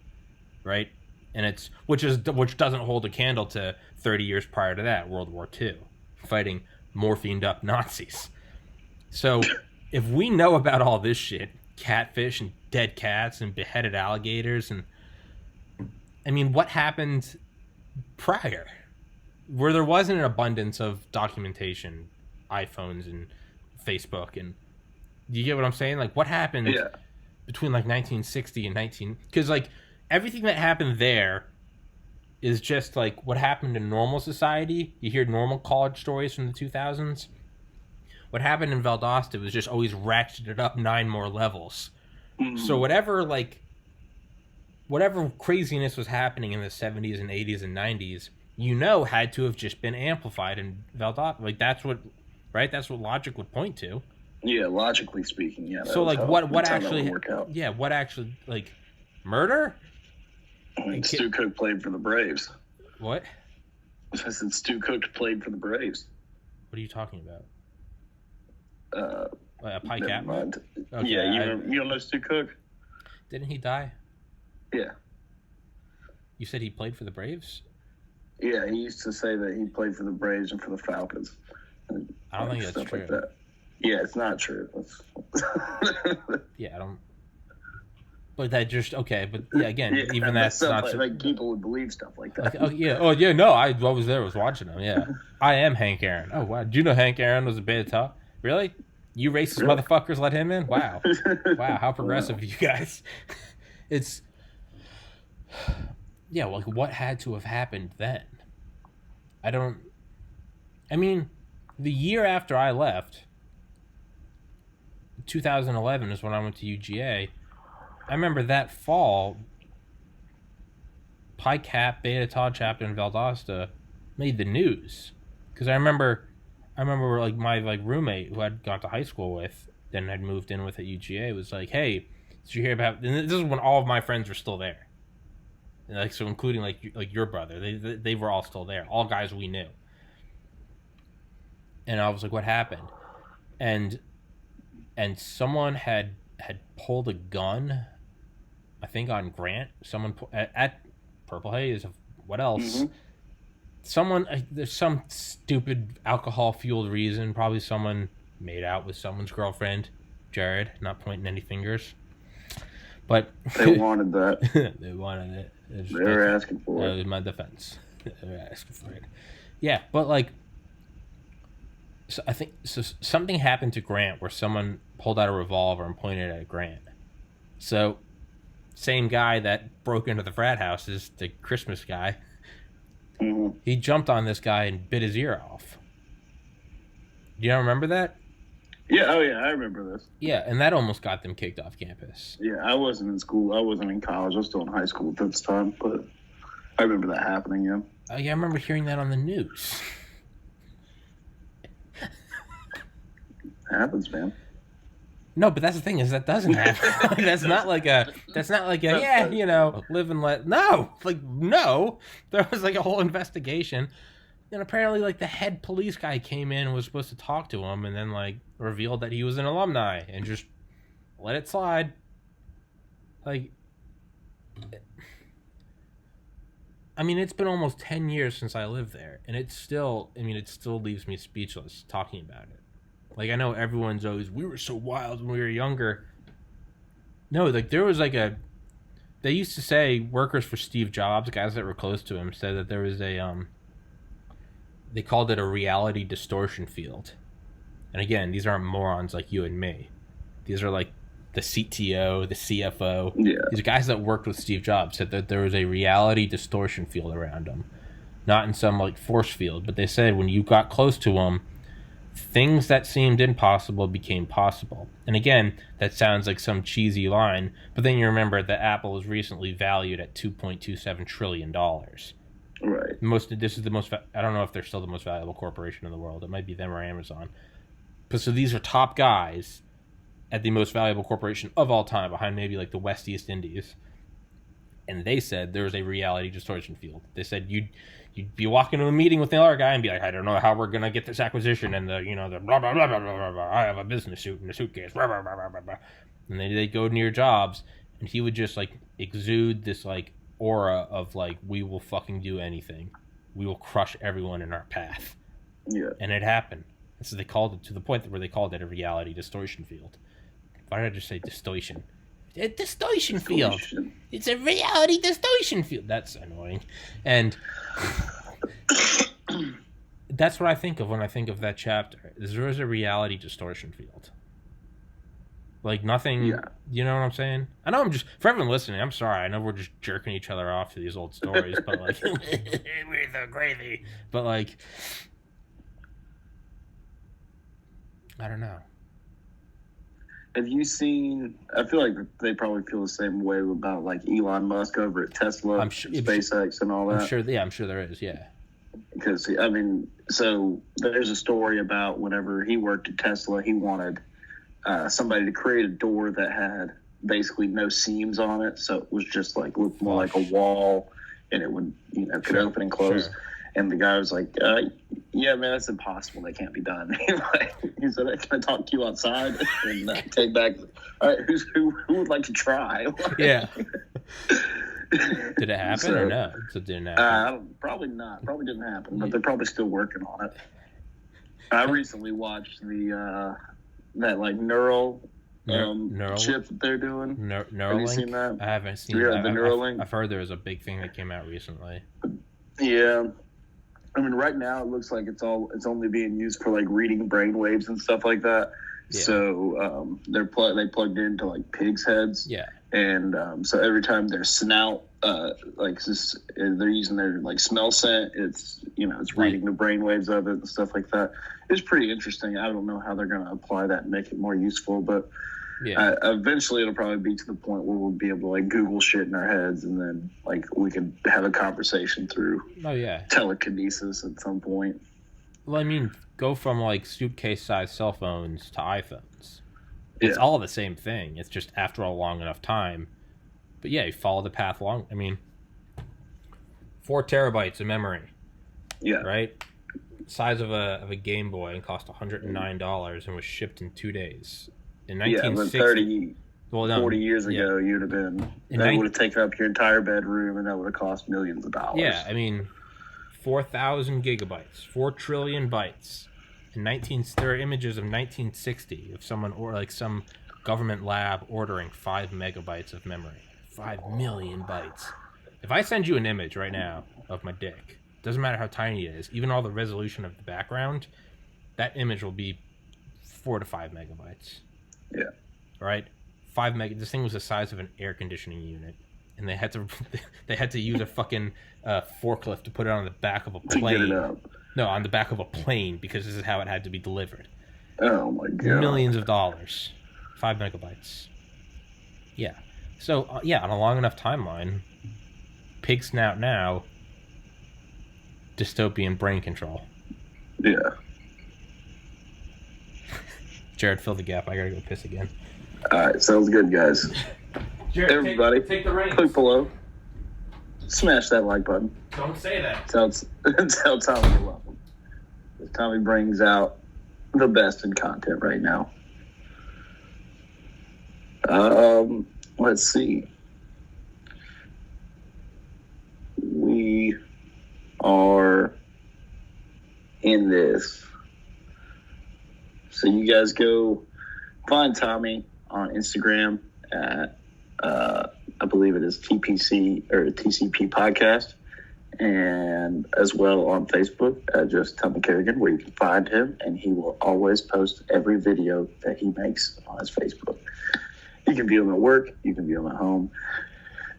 right? And which doesn't hold a candle to 30 years prior to that, World War II, fighting morphined up Nazis. So if we know about all this shit, catfish and dead cats and beheaded alligators, and I mean, what happened prior, where there wasn't an abundance of documentation, iPhones and Facebook, and you get what I'm saying? Like, what happened between like 1960 and because like everything that happened there is just like what happened in normal society. You hear normal college stories from the 2000s. What happened in Valdosta was just always ratcheted up 9 more levels. So whatever craziness was happening in the 70s and 80s and 90s, had to have just been amplified in Valdosta. Like that's what logic would point to. Yeah, logically speaking, yeah. So like what actually like murder? I mean, Stu Cook played for the Braves. What? I said Stu Cook played for the Braves. What are you talking about? A pie cap? Okay, yeah, you don't know Stu Cook? Didn't he die? Yeah. You said he played for the Braves? Yeah, he used to say that he played for the Braves and for the Falcons. I don't think that's true. Like that. Yeah, it's not true. Yeah, I don't. But that just okay. But yeah, again, Yeah, even that's not like people would believe stuff like that. like oh yeah, oh yeah. No, I was there, was watching them. Yeah, I am Hank Aaron. Oh wow, do you know Hank Aaron was a beta top? Really? You racist Really? motherfuckers let him in? Wow, wow, how progressive Wow. you guys. It's yeah, like what had to have happened then? I don't. I mean, the year after I left, 2011 is when I went to UGA. I remember that fall, Pi Cap Beta Tau chapter in Valdosta made the news because I remember like my like roommate who I'd gone to high school with, then had moved in with at UGA was like, "Hey, did you hear about?" And this is when all of my friends were still there, and like so, including like your brother, they were all still there, all guys we knew. And I was like, "What happened?" And someone had pulled a gun, I think on Grant. Someone at Purple Haze. What else? Mm-hmm. Someone there's some stupid alcohol fueled reason. Probably someone made out with someone's girlfriend. Jared, not pointing any fingers, but They wanted that. they wanted it. They were asking for it. That was my defense. They were asking for it. Yeah, but like, so I think so. Something happened to Grant where someone pulled out a revolver and pointed at Grant. So, same guy that broke into the frat house is the Christmas guy. Mm-hmm. He jumped on this guy and bit his ear off. You don't remember that? Yeah, oh yeah, I remember this. Yeah, and that almost got them kicked off campus. Yeah, I wasn't in school. I wasn't in college. I was still in high school at this time, but I remember that happening, yeah. Yeah, I remember hearing that on the news. Happens, man. No, but that's the thing is that doesn't happen. That's not like a yeah, you know, live and let. No, like no, there was like a whole investigation, and apparently like the head police guy came in and was supposed to talk to him, and then like revealed that he was an alumni and just let it slide. Like, I mean, it's been almost 10 years since I lived there, and it still leaves me speechless talking about it. Like, I know everyone's always, we were so wild when we were younger. No, like, there was like they used to say workers for Steve Jobs, guys that were close to him, said that there was they called it a reality distortion field. And again, these aren't morons like you and me. These are like the CTO, the CFO. Yeah. These guys that worked with Steve Jobs said that there was a reality distortion field around him. Not in some like force field, but they said when you got close to him, things that seemed impossible became possible. And again, that sounds like some cheesy line, but then you remember that Apple was recently valued at $2.27 trillion. Right. This is the most, I don't know if they're still the most valuable corporation in the world. It might be them or Amazon. But so these are top guys at the most valuable corporation of all time, behind maybe like the West East Indies. And they said there was a reality distortion field. They said you'd be walking to a meeting with the other guy and be like, I don't know how we're gonna get this acquisition, and the blah blah blah blah blah blah. I have a business suit and a suitcase. Blah blah blah blah blah. Blah. And they go near Jobs, and he would just like exude this like aura of like, we will fucking do anything, we will crush everyone in our path. Yeah. And it happened. And so they called it to the point where they called it a reality distortion field. Why did I just say distortion? A distortion field. It's a reality distortion field. That's annoying. And that's what I think of when I think of that chapter. There is a reality distortion field. Like nothing, Yeah. You know what I'm saying? I know I'm just, for everyone listening, I'm sorry. I know we're just jerking each other off to these old stories, but like, we're so crazy. But like, I don't know. Have you seen? I feel like they probably feel the same way about like Elon Musk over at Tesla, SpaceX, and all that. I'm sure there is. Yeah. Because I mean, so there's a story about whenever he worked at Tesla, he wanted somebody to create a door that had basically no seams on it, so it was just like looked more like a wall, and it would could open and close. Sure. And the guy was like, yeah, man, that's impossible. That can't be done. He said, can I talk to you outside? And came back, all right, who would like to try? Yeah. Did it happen or no? So it didn't happen? Probably not. Probably didn't happen, but they're probably still working on it. I recently watched that like neural Neuralink. chip that they're doing. Neuralink. Have you seen that? I haven't seen Yeah, that. the Neuralink. I've heard there was a big thing that came out recently. Yeah. I mean, right now it looks like it's only being used for like reading brain waves and stuff like that. Yeah. So they plugged into like pigs' heads. Yeah. And so every time their snout, they're using their like smell scent, it's reading the brain waves of it and stuff like that. It's pretty interesting. I don't know how they're going to apply that and make it more useful, but eventually it'll probably be to the point where we'll be able to like Google shit in our heads, and then like we can have a conversation through telekinesis at some point. Well, I mean, go from like suitcase-sized cell phones to iPhones. It's all the same thing. It's just after a long enough time. But yeah, you follow the path along. I mean, 4 terabytes of memory. Yeah. Right? Size of a Game Boy, and cost $109 and was shipped in 2 days. In 1960, 40 years ago, you'd have been. That would have taken up your entire bedroom, and that would have cost millions of dollars. Yeah, I mean, 4,000 gigabytes, 4 trillion bytes. There are images of 1960 of someone or like some government lab ordering 5 megabytes of memory. 5 million bytes. If I send you an image right now of my dick, doesn't matter how tiny it is, even all the resolution of the background, that image will be 4 to 5 megabytes. Yeah. Right? 5 meg. This thing was the size of an air conditioning unit, and they had to use a fucking forklift to put it on the back of a plane. To get it up. No, on the back of a plane, because this is how it had to be delivered. Oh my god. Millions of dollars. 5 megabytes. Yeah. So, on a long enough timeline, pig snout now, dystopian brain control. Yeah. Jared, fill the gap. I gotta go piss again. Alright, sounds good, guys. Jared, everybody, take the reins. click below. Smash that like button. Don't say that. Tell Tommy you love him. Tommy brings out the best in content right now. Let's see. We are in this. So you guys go find Tommy on Instagram at I believe it is TPC or TCP podcast, and as well on Facebook at just Tommy Kerrigan, where you can find him, and he will always post every video that he makes on his Facebook. You can view him at work, you can view him at home.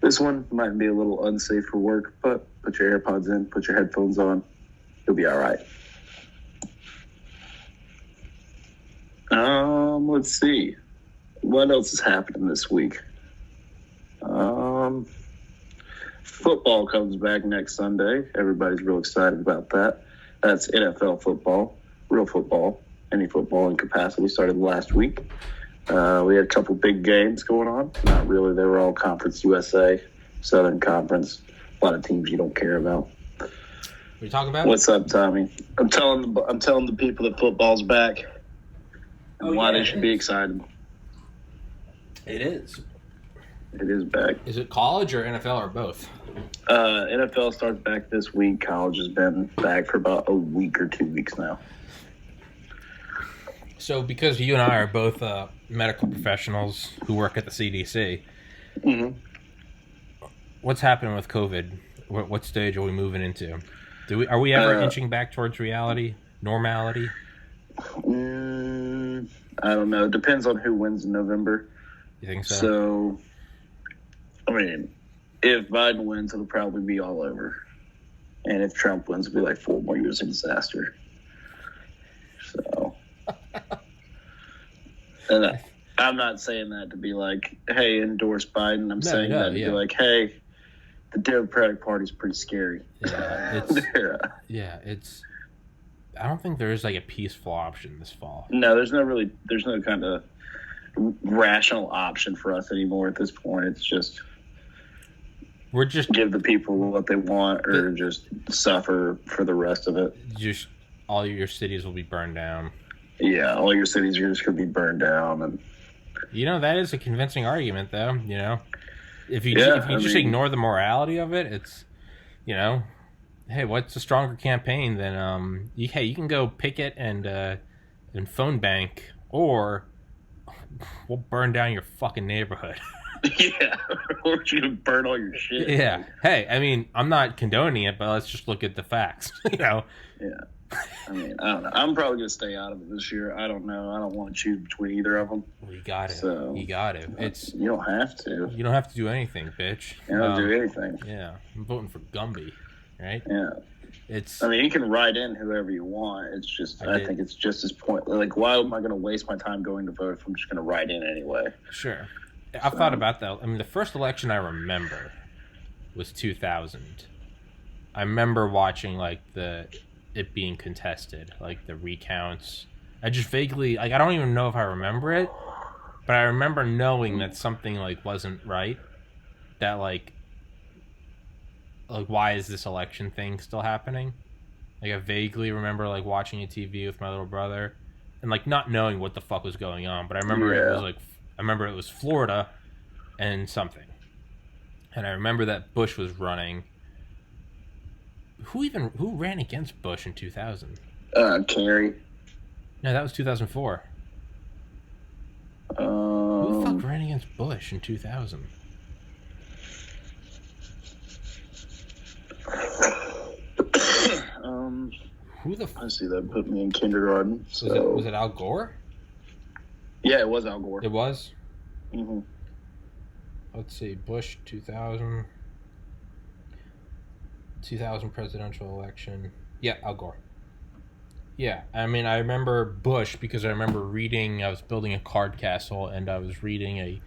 This one might be a little unsafe for work, but put your AirPods in, put your headphones on, you'll be all right. Let's see. What else is happening this week? Football comes back next Sunday. Everybody's real excited about that. That's NFL football, real football. Any football in capacity started last week. We had a couple big games going on. Not really. They were all Conference USA, Southern Conference. A lot of teams you don't care about. What are you talking about? What's up, Tommy? I'm telling the people that football's back and why they should be excited. It is. It is back. Is it college or NFL or both? NFL starts back this week. College has been back for about a week or 2 weeks now. So because you and I are both medical professionals who work at the CDC, what's happening with COVID? What stage are we moving into? Are we ever inching back towards reality, normality? I don't know. It depends on who wins in November. You think so? So, I mean, if Biden wins, it'll probably be all over. And if Trump wins, it'll be like 4 more years of disaster. So, and I'm not saying that to be like, hey, endorse Biden. I'm saying that to be like, hey, the Democratic Party's pretty scary. Yeah, it's I don't think there is like a peaceful option this fall. No, there's no kind of rational option for us anymore at this point. It's just we're just give the people what they want, or just suffer for the rest of it. Just all your cities will be burned down. Yeah, all your cities are just going to be burned down, and that is a convincing argument, though. If you just ignore the morality of it, it's hey, what's a stronger campaign than you can go picket and phone bank, or we'll burn down your fucking neighborhood. Yeah, or you can burn all your shit. Yeah. Hey, I mean, I'm not condoning it, but let's just look at the facts. Yeah. I mean, I don't know. I'm probably gonna stay out of it this year. I don't know. I don't want to choose between either of them. Well, you got to. So, you got to. You don't have to. You don't have to do anything, bitch. You don't do anything. Yeah, I'm voting for Gumby, right? Yeah. I mean, you can write in whoever you want. It's just, I think it's just as pointless. Like, why am I going to waste my time going to vote if I'm just going to write in anyway? Sure. I've thought about that. I mean, the first election I remember was 2000. I remember watching, like, it being contested, like, the recounts. I just vaguely, like, I don't even know if I remember it, but I remember knowing that something, like, wasn't right. That, like, why is this election thing still happening? Like, I vaguely remember, like, watching a TV with my little brother and, like, not knowing what the fuck was going on. But I remember it was, like, it was Florida and something. And I remember that Bush was running. Who ran against Bush in 2000? Kerry. No, that was 2004. Who the fuck ran against Bush in 2000? Who the? I see that put me in kindergarten. So. Was it Al Gore? Yeah, it was Al Gore. It was. Mm-hmm. Let's see, Bush 2000 presidential election. Yeah, Al Gore. Yeah, I mean, I remember Bush because I remember reading. I was building a card castle, and I was reading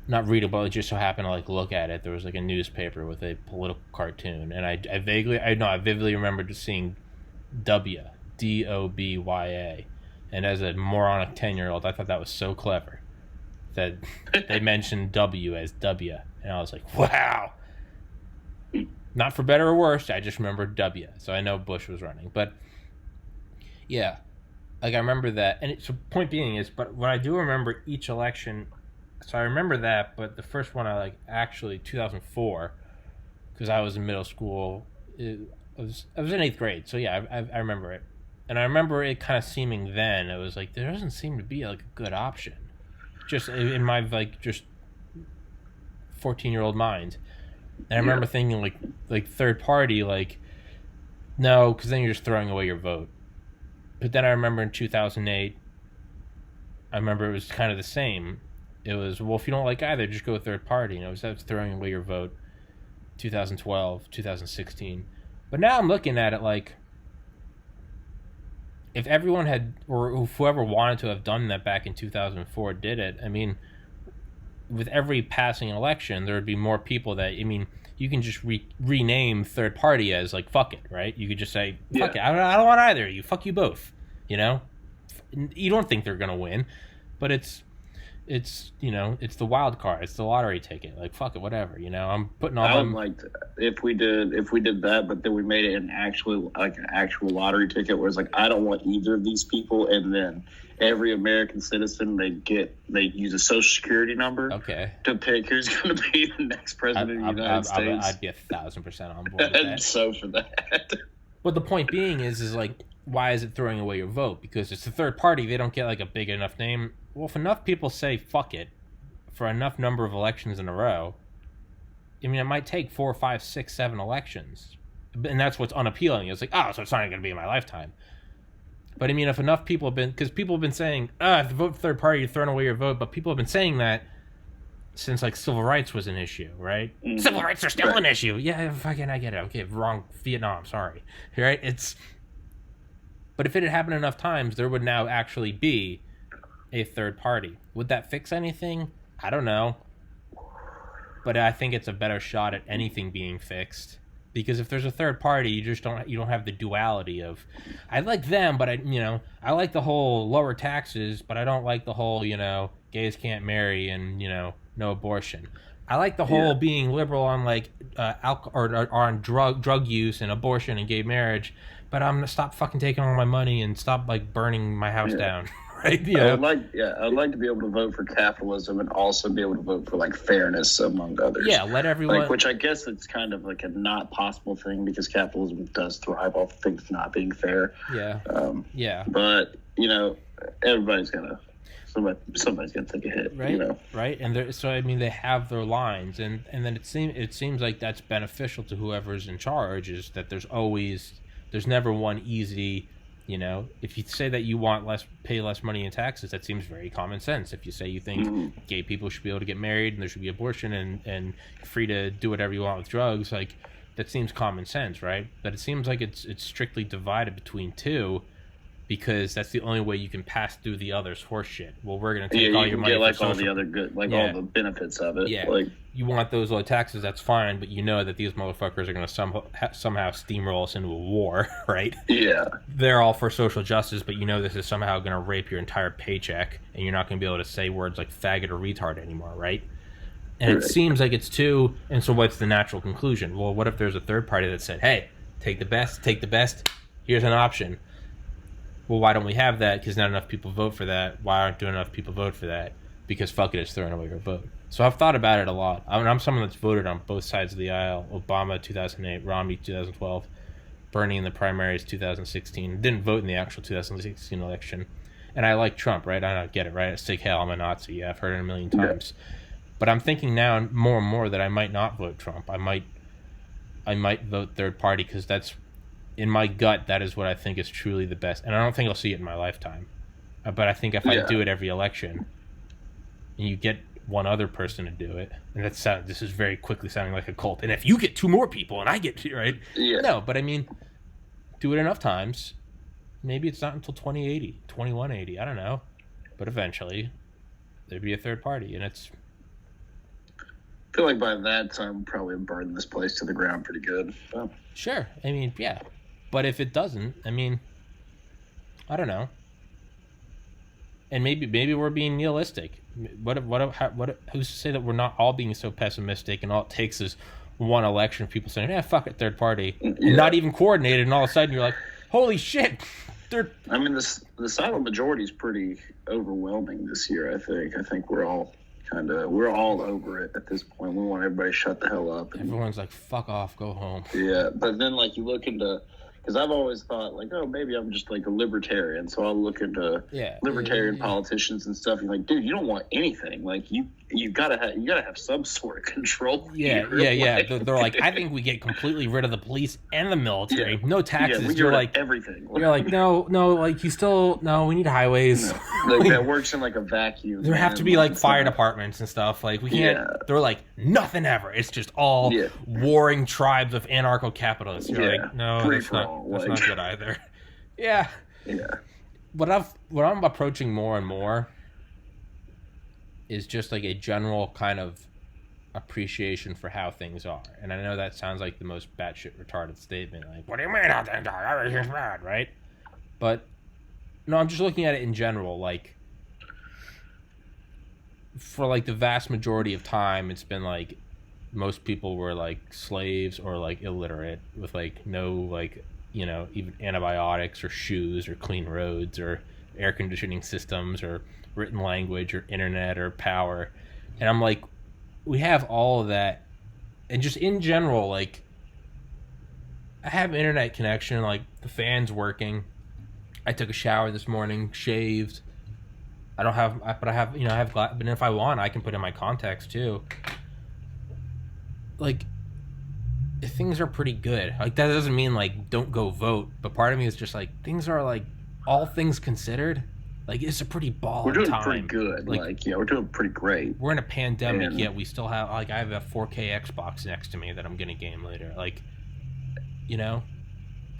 not readable, it just so happened to, like, look at it. There was, like, a newspaper with a political cartoon, and I vividly remember just seeing Dobya, and as a moronic 10-year-old, I thought that was so clever that they mentioned W as W, and I was like, wow. Not for better or worse, I just remember W, so I know Bush was running. But yeah, like, I remember that, and so point being is, but what I do remember each election. So I remember that, but the first one I actually 2004, because I was in middle school. I was in 8th grade, so yeah, I remember it, and I remember it kind of seeming then it was like there doesn't seem to be, like, a good option, just in my, like, just 14-year-old mind, and I remember thinking like third party, like, no, because then you're just throwing away your vote. But then I remember in 2008, I remember it was kind of the same. It was, well, if you don't like either, just go with third party. And it was throwing away your vote. 2012, 2016. But now I'm looking at it like, if everyone had, or whoever wanted to have done that back in 2004 did it, I mean, with every passing election, there would be more people that, I mean, you can just rename third party as, like, fuck it, right? You could just say, fuck it, I don't want either of you. Fuck you both, you know? You don't think they're going to win, but it's it's the wild card. It's the lottery ticket. Like, fuck it, whatever. I'm putting all. I would like if we did that, but then we made it an actual lottery ticket, where it's like, I don't want either of these people, and then every American citizen they use a social security number, to pick who's going to be the next president of the United States. I'd be 1,000% on board with that. So for that. But the point being is like, why is it throwing away your vote? Because it's a third party. They don't get, like, a big enough name. Well, if enough people say fuck it for enough number of elections in a row, I mean, it might take 4, 5, 6, 7 elections. And that's what's unappealing. It's like, oh, so it's not going to be in my lifetime. But I mean, if enough people have been, because people have been saying, if you vote for third party, you're throwing away your vote. But people have been saying that since, like, civil rights was an issue, right? Mm-hmm. Civil rights are still an issue. Yeah, fucking, I get it. Okay, wrong. Vietnam, sorry. Right? But if it had happened enough times, there would now actually be a third party. Would that fix anything? I don't know. But I think it's a better shot at anything being fixed. Because if there's a third party, you don't have the duality of, I like them, but I like the whole lower taxes, but I don't like the whole, gays can't marry and, no abortion. I like the whole being liberal on, like, alcohol or on drug use and abortion and gay marriage, but I'm gonna stop fucking taking all my money and stop, like, burning my house down. Right? I'd like to be able to vote for capitalism and also be able to vote for, like, fairness, among others. Yeah, let everyone. Like, which I guess it's kind of like a not possible thing, because capitalism does thrive off things not being fair. Yeah. But everybody's gonna. somebody's gonna take a hit, right? Right, and so I mean, they have their lines, and then it seems like that's beneficial to whoever's in charge. Is that there's never one easy. If you say that you want pay less money in taxes, that seems very common sense. If you say you think gay people should be able to get married and there should be abortion and free to do whatever you want with drugs, like that seems common sense, right? But it seems like it's strictly divided between two, because that's the only way you can pass through the other's horse shit. Well, we're going to take all your money. Get like all the other good, like all the benefits of it. Yeah, like you want those low taxes, that's fine, but you know that these motherfuckers are going to somehow steamroll us into a war, right? Yeah, they're all for social justice, but this is somehow going to rape your entire paycheck, and you're not going to be able to say words like faggot or retard anymore, right? And it seems like it's too. And so, what's the natural conclusion? Well, what if there's a third party that said, "Hey, take the best. Here's an option." Well, why don't we have that? Because not enough people vote for that. Why aren't enough people vote for that? Because fuck it, it's throwing away your vote. So I've thought about it a lot. I'm someone that's voted on both sides of the aisle. Obama 2008, Romney 2012, Bernie in the primaries 2016. Didn't vote in the actual 2016 election. And I like Trump, right? I don't get it, right? Sick hell, I'm a Nazi. Yeah, I've heard it a million times. Yeah. But I'm thinking now more and more that I might not vote Trump. I might vote third party, because that's, in my gut, that is what I think is truly the best. And I don't think I'll see it in my lifetime. But I think if I do it every election, and you get one other person to do it, and this is very quickly sounding like a cult, and if you get two more people and I get two, right? Yeah. No, but I mean, do it enough times. Maybe it's not until 2080, 2180, I don't know. But eventually, there'd be a third party, and it's... I feel like by that time, we'll probably have burned this place to the ground pretty good. So. Sure. I mean, yeah. But if it doesn't, I mean, I don't know. And maybe we're being nihilistic. Who's to say that we're not all being so pessimistic, and all it takes is one election, people saying, "Yeah, fuck it, third party," and not even coordinated, and all of a sudden you're like, "Holy shit!" I mean, the silent majority is pretty overwhelming this year. I think we're all over it at this point. We want everybody to shut the hell up. Everyone's like, "Fuck off, go home." Yeah, but then like you look into. Because I've always thought, like, oh, maybe I'm just, like, a libertarian, so I'll look into libertarian politicians and stuff. And like, dude, you don't want anything. Like, you gotta have some sort of control. Yeah. They're like, I think we get completely rid of the police and the military. Yeah. No taxes. We you're like everything. You're like, no, like we need highways. No. Like that works in like a vacuum. There have to be like fire departments and stuff. Like we can't. Yeah. They're like nothing ever. It's just all warring tribes of anarcho-capitalists. You're like, no, that's not good either. Yeah. What I'm approaching more and more is just like a general kind of appreciation for how things are. And I know that sounds like the most batshit retarded statement. Like, what do you mean how things are? Everything's bad, right? But no, I'm just looking at it in general. Like, for like the vast majority of time, it's been like most people were like slaves or like illiterate with like no like, even antibiotics or shoes or clean roads or air conditioning systems or written language or internet or power. And I'm like, we have all of that. And just in general, like, I have internet connection, like the fan's working. I took a shower this morning, shaved. I have, but if I want, I can put in my contacts too. Like, things are pretty good. Like, that doesn't mean like don't go vote, but part of me is just like, things are like, all things considered, like, it's a pretty baller time. We're doing pretty good. Like, we're doing pretty great. We're in a pandemic, yet we still have, like, I have a 4K Xbox next to me that I'm gonna game later. Like,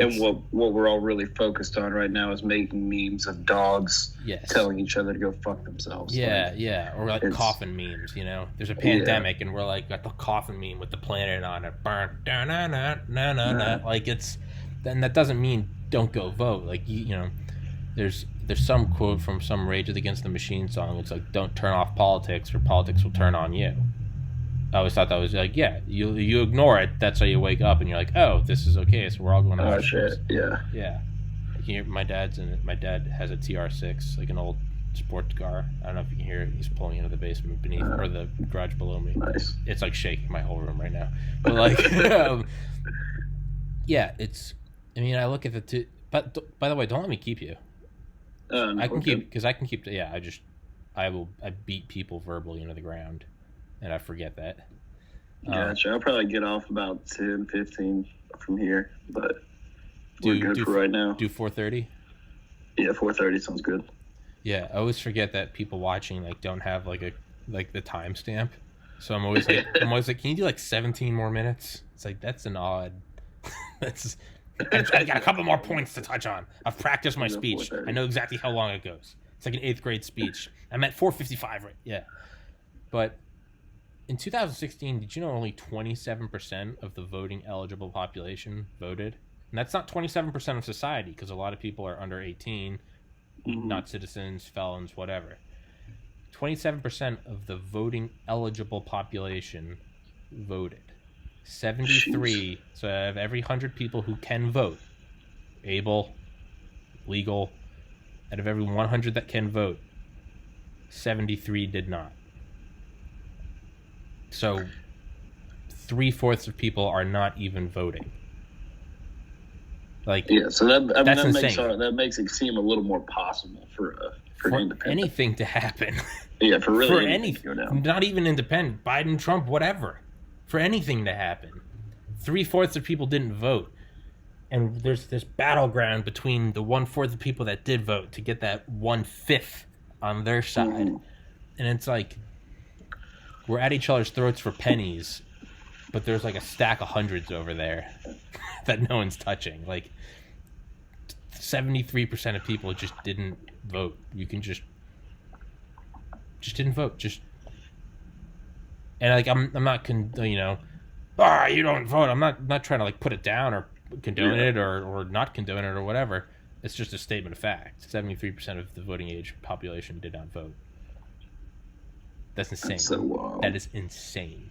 And what we're all really focused on right now is making memes of dogs telling each other to go fuck themselves. Yeah. Or like coffin memes, There's a pandemic and we're like got the coffin meme with the planet on it. Burn, like it's, then that doesn't mean don't go vote. Like, there's some quote from some Rage Against the Machine song. It's like, don't turn off politics or politics will turn on you. I always thought that was like, you ignore it. That's how you wake up and you're like, oh, this is okay. So we're all going to watch shit. Yeah. You can hear my dad's in it. My dad has a TR6, like an old sports car. I don't know if you can hear it. He's pulling into the basement beneath or the garage below me. Nice. It's like shaking my whole room right now. But like, it's. I mean, I look at the two. But by the way, don't let me keep you. I can keep because I can keep. I just I beat people verbally into the ground, and I forget that. Gotcha. I'll probably get off about 10, 15 from here, but we're good for right now. Do 4:30. Yeah, 4:30 sounds good. Yeah, I always forget that people watching like don't have like the timestamp. So I'm always like, can you do like 17 more minutes? It's like that's an odd. That's. I got a couple more points to touch on. I've practiced my speech. I know exactly how long it goes. It's like an 8th grade speech. I'm at 4:55 right. Yeah, but in 2016, did you know only 27% of the voting eligible population voted? And that's not 27% of society because a lot of people are under 18, not citizens, felons, whatever. 27% of the voting eligible population voted. 73. Jeez. So out of every 100 people who can vote, able, legal, out of every 100 that can vote, 73 did not. So 3/4 of people are not even voting. Like, yeah, so that makes it seem a little more possible for anything to happen. Yeah, for anything to go down. Not even independent, Biden, Trump, whatever. For anything to happen, 3/4 of people didn't vote, and there's this battleground between the 1/4 of people that did vote to get that 1/5 on their side, and it's like we're at each other's throats for pennies, but there's like a stack of hundreds over there that no one's touching. Like 73% of people just didn't vote. You can just didn't vote. And like I'm not you don't vote. I'm not trying to like put it down or condone it or not condone it or whatever. It's just a statement of fact. 73% of the voting age population did not vote. That's insane. That's so wild. That is insane.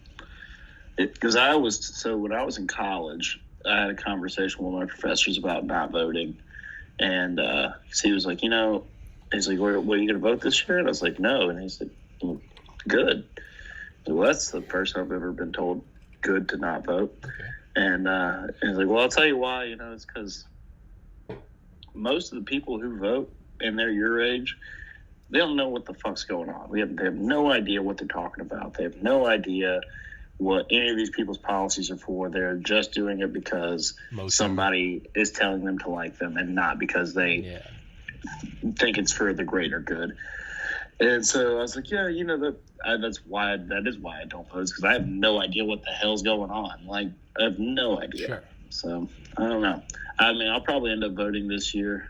Because when I was in college, I had a conversation with my professors about not voting, and he was like, he's like, "What are you going to vote this year?" And I was like, "No," and he's like, well, "Good." Well, that's the first time I've ever been told good to not vote. Okay. And he's like, "Well, I'll tell you why. It's because most of the people who vote and they're your age, they don't know what the fuck's going on. They have no idea what they're talking about. They have no idea what any of these people's policies are for. They're just doing it because somebody is telling them to like them and not because they think it's for the greater good." And so I was like, yeah, that is why I don't vote, because I have no idea what the hell's going on. Like, I have no idea. Sure. So I don't know. I mean, I'll probably end up voting this year,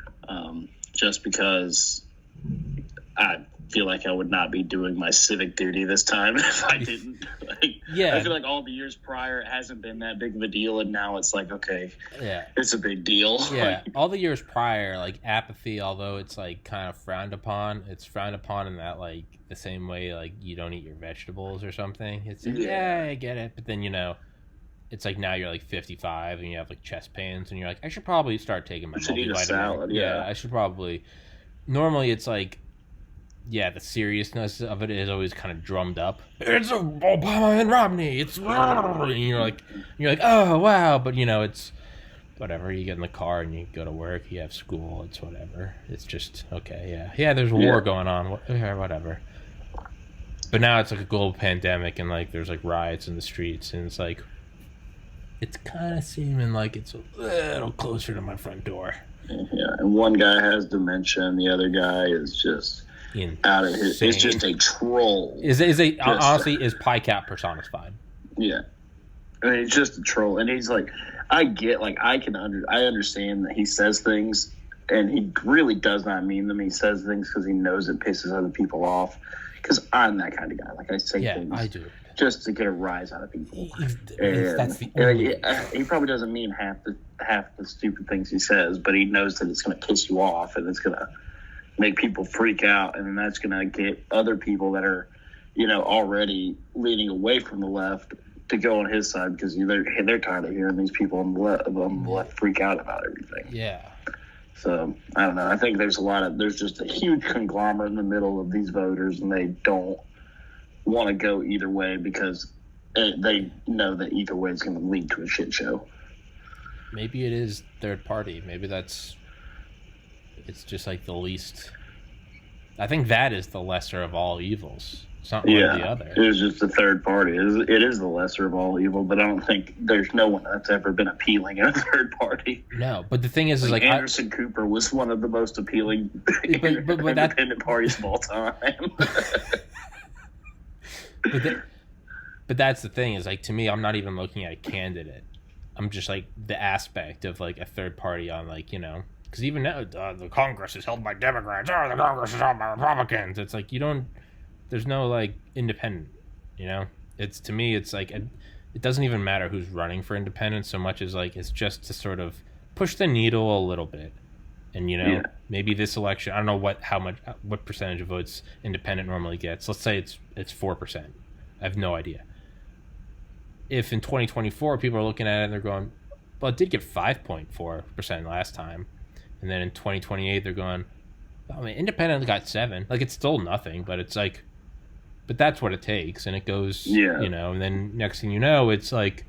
just because I feel like I would not be doing my civic duty this time if I didn't. I feel like all the years prior it hasn't been that big of a deal, and now it's like, okay, it's a big deal. Yeah, all the years prior, like apathy, although it's like kind of frowned upon, it's frowned upon in that like the same way like you don't eat your vegetables or something. It's like, I get it, but then it's like now you're like 55 and you have like chest pains and you're like, I should probably start taking my multivitamin. Salad, I should probably. Normally it's like, the seriousness of it is always kind of drummed up. It's Obama and Romney. It's and you're like, oh wow, but it's whatever. You get in the car and you go to work. You have school. It's whatever. It's just okay. Yeah. There's a war going on. Whatever. But now it's like a global pandemic and like there's like riots in the streets and it's like it's kind of seeming like it's a little closer to my front door. Yeah, and one guy has dementia and the other guy is just out of his. It's just a troll. Honestly, is PyCap personified? Yeah, I mean, it's just a troll, and he's like, I understand that he says things, and he really does not mean them. He says things because he knows it pisses other people off. Because I'm that kind of guy. Like I say things, I do, just to get a rise out of people. That's the only. He probably doesn't mean half the stupid things he says, but he knows that it's going to piss you off, and it's going to make people freak out, and then that's going to get other people that are, already leaning away from the left to go on his side because they're tired of hearing these people on the left freak out about everything. Yeah. So I don't know. I think there's just a huge conglomerate in the middle of these voters, and they don't want to go either way because they know that either way is going to lead to a shit show. Maybe it is third party. Maybe it's just like the least. I think that is the lesser of all evils. It's not one or the other. It was just a third party. It is the lesser of all evil, but I don't think there's no one that's ever been appealing in a third party. No, but the thing is like Anderson Cooper was one of the most appealing independent parties of all time. But that's the thing is like, to me, I'm not even looking at a candidate. I'm just like the aspect of like a third party on like, you know, because even now the Congress is held by Democrats. The Congress is held by Republicans. It's like there's no like independent, you know. It's, to me, it's like it doesn't even matter who's running for independence so much as like it's just to sort of push the needle a little bit. And, you know, maybe this election, I don't know what percentage of votes independent normally gets. Let's say it's 4%. I have no idea. If in 2024 people are looking at it and they're going, well, it did get 5.4% last time, and then in 2028 they're going, I mean, independent got 7. Like, it's still nothing, but it's like, but that's what it takes, and it goes, you know, and then next thing you know, it's like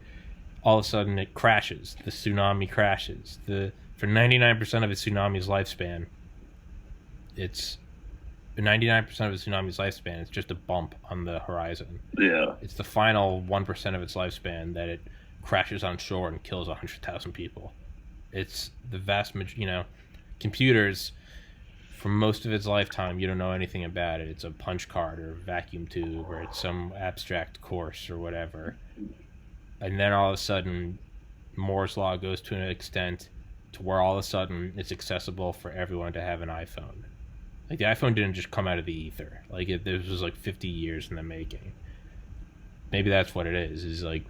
all of a sudden it crashes. The tsunami crashes. For 99% of its tsunami's lifespan, it's 99% of its tsunami's lifespan. It's just a bump on the horizon. Yeah, it's the final 1% of its lifespan that it crashes on shore and kills 100,000 people. It's the vast majority. You know, computers, for most of its lifetime, you don't know anything about it. It's a punch card or a vacuum tube or it's some abstract course or whatever. And then all of a sudden, Moore's law goes to an extent to where all of a sudden it's accessible for everyone to have an iPhone. Like, the iPhone didn't just come out of the ether. Like, this was like 50 years in the making. Maybe that's what it is like,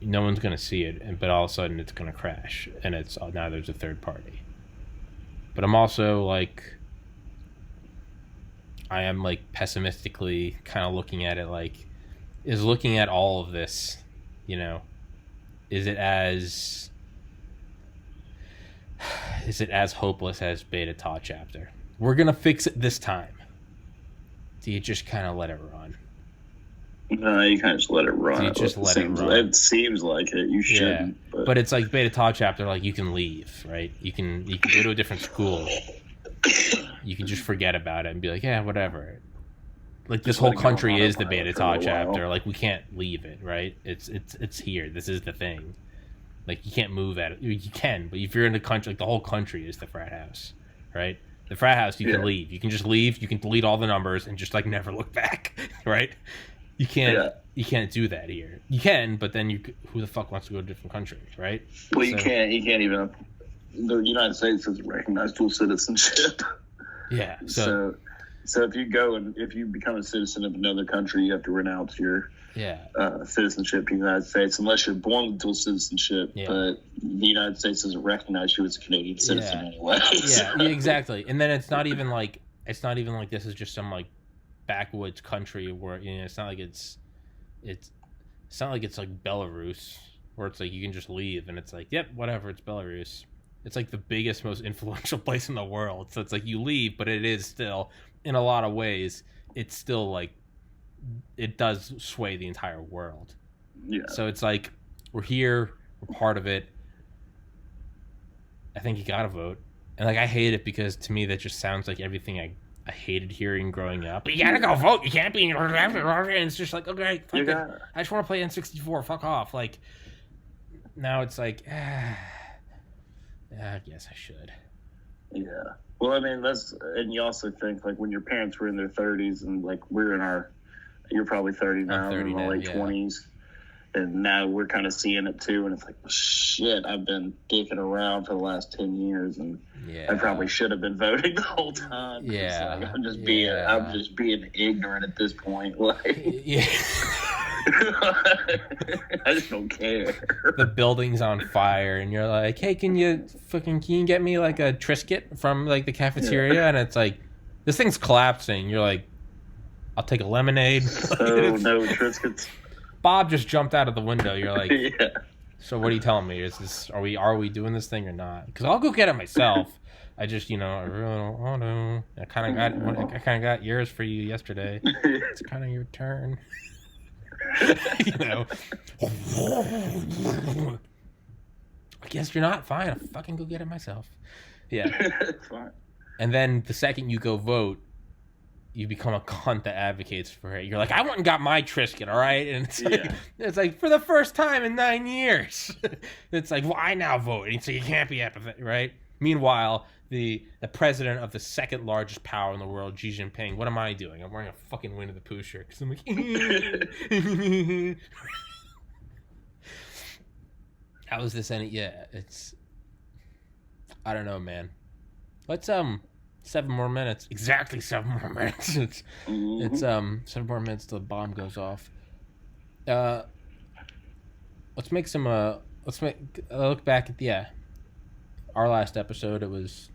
no one's going to see it, but all of a sudden it's going to crash. And it's now there's a third party. But I'm also like, I am like pessimistically kind of looking at it like, is looking at all of this, you know, is it as hopeless as Beta Ta chapter? We're going to fix it this time. Do you just kind of let it run? No, you kind of just let it run. Do you just let it run? It seems like it. You shouldn't. Yeah. But it's like Beta Ta chapter, like you can leave, right? You can go to a different school. You can just forget about it and be like, yeah, whatever. Like, this whole country is the Beta Ta chapter. Like, we can't leave it, right? It's here. This is the thing. Like, you can't move at it. You can, but if you're in the country, like, the whole country is the frat house, right? The frat house, you can leave. You can just leave. You can delete all the numbers and just like never look back, right? You can't. You can't do that here. You can, but then who the fuck wants to go to a different country, right? Well, you can't. You can't even. The United States doesn't recognize dual citizenship. Yeah. So if you become a citizen of another country, you have to renounce your citizenship in the United States unless you're born with dual citizenship. Yeah. But the United States doesn't recognize you as a Canadian citizen anyway. Yeah, exactly. And then it's not even like this is just some like backwoods country where, you know, it's not like it's not like it's like Belarus where it's like you can just leave and it's like, yep, whatever, it's Belarus. It's like the biggest, most influential place in the world. So it's like you leave, but it is still, in a lot of ways, it's still like, it does sway the entire world. Yeah. So it's like, we're here, we're part of it. I think you gotta vote. And like, I hate it because to me that just sounds like everything I hated hearing growing up. But you gotta go vote. You can't be. And it's just like, okay, fuck it. I just want to play N64. Fuck off. Like, now it's like, I guess I should. Yeah. Well, I mean, and you also think, like, when your parents were in their 30s and, like, you're probably 30 now, in the late 20s. And now we're kind of seeing it, too. And it's like, shit, I've been dicking around for the last 10 years. And I probably should have been voting the whole time. Yeah. Like, I'm just being ignorant at this point. Like, yeah. I just don't care. The building's on fire, and you're like, "Hey, can you get me like a Triscuit from like the cafeteria?" Yeah. And it's like, this thing's collapsing. You're like, "I'll take a lemonade." Oh no, Triscuits. Bob just jumped out of the window. You're like, yeah. So what are you telling me? Are we doing this thing or not? Because I'll go get it myself. I just, I really don't want to. I kind of got yours for you yesterday. It's kind of your turn. I guess you're not. Fine, I'll fucking go get it myself. Yeah. Fine. And then the second you go vote, you become a cunt that advocates for it. You're like, I went and got my Trisket, all right? And it's like for the first time in 9 years. It's like, well, I now vote. And so you can't be apathetic, right? Meanwhile, the president of the second largest power in the world, Xi Jinping, what am I doing? I'm wearing a fucking Winnie the Pooh shirt because I'm like, how is this any? Yeah, it's, I don't know, man. Let's 7 more minutes. Exactly 7 more minutes. It's 7 more minutes till the bomb goes off. Let's make some look back at our last episode. It was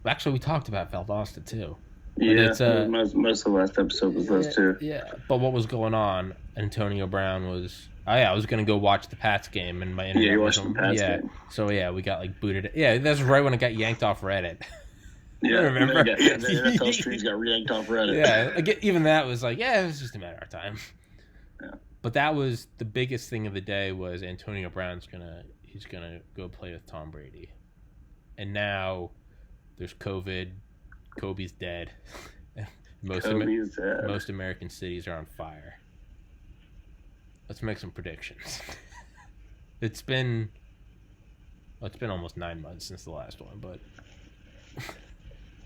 actually we talked about Valdosta too. Yeah, most of the last episode was those two. Yeah, but what was going on? Antonio Brown was. Oh yeah, I was gonna go watch the Pats game, and my internet. Yeah, you watched the Pats game. So yeah, we got like booted. Yeah, that's right when it got yanked off Reddit. Yeah, I remember. The NFL streams got yanked off Reddit. Yeah, even that was like, it was just a matter of time. Yeah. But that was the biggest thing of the day was Antonio Brown's he's gonna go play with Tom Brady, and now there's COVID. Kobe's dead. Most American cities are on fire. Let's make some predictions. It's been almost 9 months since the last one, but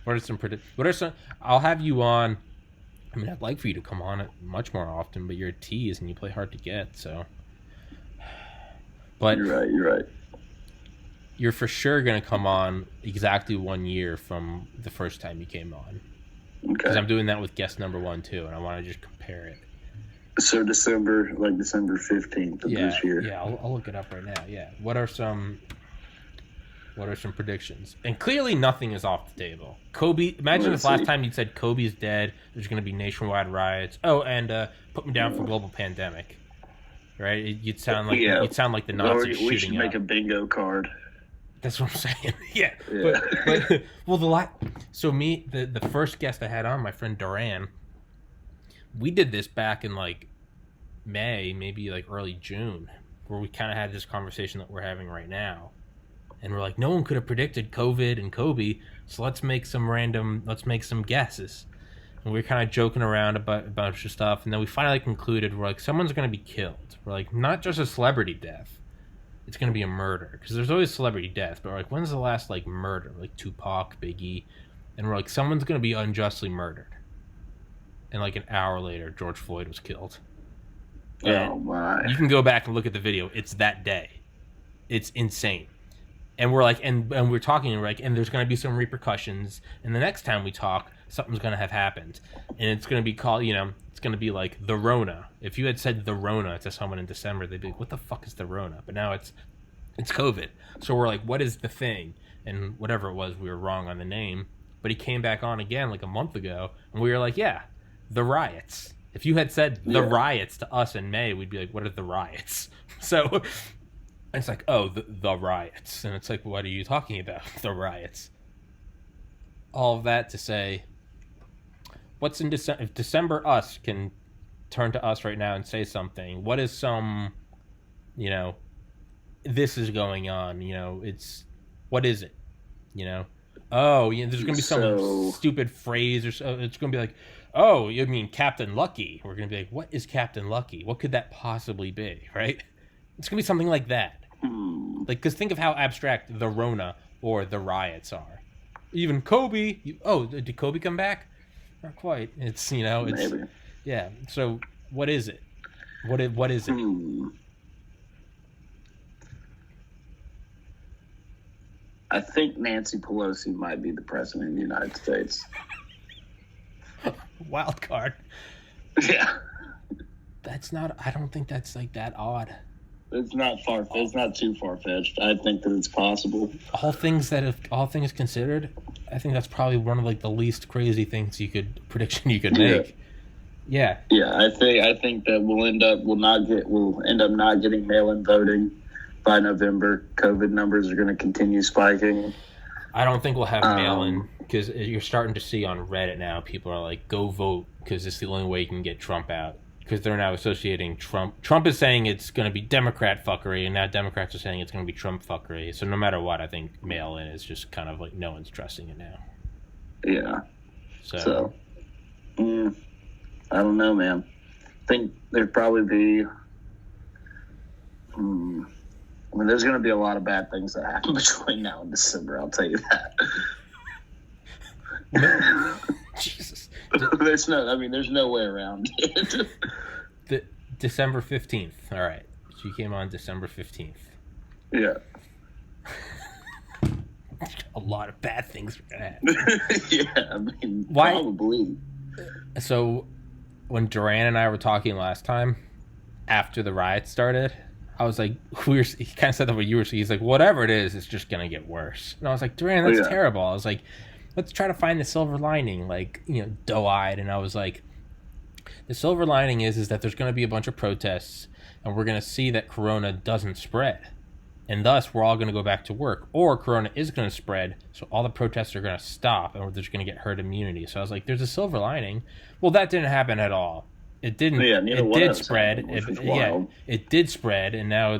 what are some I'll have you on. I mean, I'd like for you to come on it much more often, but you're a tease and you play hard to get, so. But you're right. You're for sure going to come on exactly 1 year from the first time you came on. Okay. Because I'm doing that with guest number 1 too, and I want to just compare it. So December 15th of this year. Yeah, I'll look it up right now. Yeah. What are some predictions? And clearly nothing is off the table. Kobe, imagine if last time you'd said Kobe's dead, there's going to be nationwide riots. Oh, and put me down for global pandemic. Right? You'd sound like the Nazis shooting up. We should make a bingo card. That's what I'm saying. Yeah. But well, the first guest I had on, my friend Duran, we did this back in like May, maybe like early June, where we kind of had this conversation that we're having right now. And we're like, no one could have predicted COVID and Kobe, so let's make some guesses. And we were kind of joking around about a bunch of stuff, and then we finally concluded, we're like, someone's going to be killed. We're like, not just a celebrity death. It's going to be a murder. Because there's always celebrity death, but we're like, when's the last, like, murder? Like Tupac, Biggie. And we're like, someone's going to be unjustly murdered. And like an hour later, George Floyd was killed. And oh my! You can go back and look at the video. It's that day. It's insane. And we're like, and we're talking, and we're like, and there's going to be some repercussions. And the next time we talk, something's going to have happened, and it's going to be called, it's going to be like the Rona. If you had said the Rona to someone in December, they'd be like, what the fuck is the Rona? But now it's COVID. So we're like, what is the thing? And whatever it was, we were wrong on the name. But he came back on again like a month ago, and we were like, yeah, the riots. If you had said the riots to us in May, we'd be like, what are the riots? So it's like, oh, the riots. And it's like, what are you talking about? The riots. All of that to say, what's in December? If December us can turn to us right now and say something, what is some, this is going on, what is it? Oh, there's going to be some stupid phrase or so. It's going to be like, oh, you mean Captain Lucky? We're going to be like, what is Captain Lucky? What could that possibly be, right? It's going to be something like that. Like, because think of how abstract the Rona or the riots are. Even Kobe. Did Kobe come back? Not quite. It's, it's... Maybe. Yeah. So, what is it? What is it? I think Nancy Pelosi might be the president of the United States. Wild card. Yeah. I don't think that's like that odd. It's not too far-fetched. I think that it's possible. All things considered, I think that's probably one of like the least crazy prediction you could make. Yeah. Yeah, I think that we'll end up not getting mail-in voting by November. COVID numbers are going to continue spiking. I don't think we'll have mail-in because you're starting to see on Reddit now people are like, go vote because it's the only way you can get Trump out. Because they're now associating Trump. Trump is saying it's going to be Democrat fuckery, and now Democrats are saying it's going to be Trump fuckery. So no matter what, I think mail-in is just kind of like no one's trusting it now. Yeah. So I don't know, man. I think there'd probably be. I mean, there's going to be a lot of bad things that happen between now and December. I'll tell you that. Jesus. There's no way around it. December 15th. All right. She came on December 15th. Yeah. A lot of bad things are going to happen. Yeah, I mean, probably. So, when Duran and I were talking last time, after the riot started, I was like, he kind of said that what you were saying. He's like, whatever it is, it's just going to get worse. And I was like, Duran, that's terrible. I was like, let's try to find the silver lining, like, doe-eyed. And I was like, the silver lining is that there's going to be a bunch of protests, and we're going to see that Corona doesn't spread. And thus, we're all going to go back to work. Or Corona is going to spread, so all the protests are going to stop, and we're just going to get herd immunity. So I was like, there's a silver lining. Well, that didn't happen at all. It didn't. Yeah, it did spread. It did spread, and now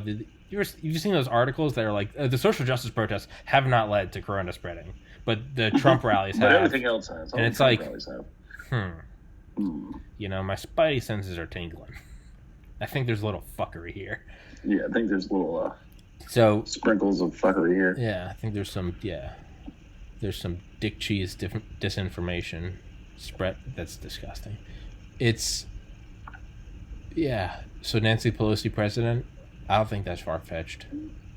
you've seen those articles that are like the social justice protests have not led to Corona spreading, but the Trump rallies have. But everything else has. And it's like, my spidey senses are tingling. I think there's a little fuckery here. Yeah, I think there's little sprinkles of fuckery here. Yeah, I think there's some dick cheese disinformation spread that's disgusting. So Nancy Pelosi president, I don't think that's far-fetched.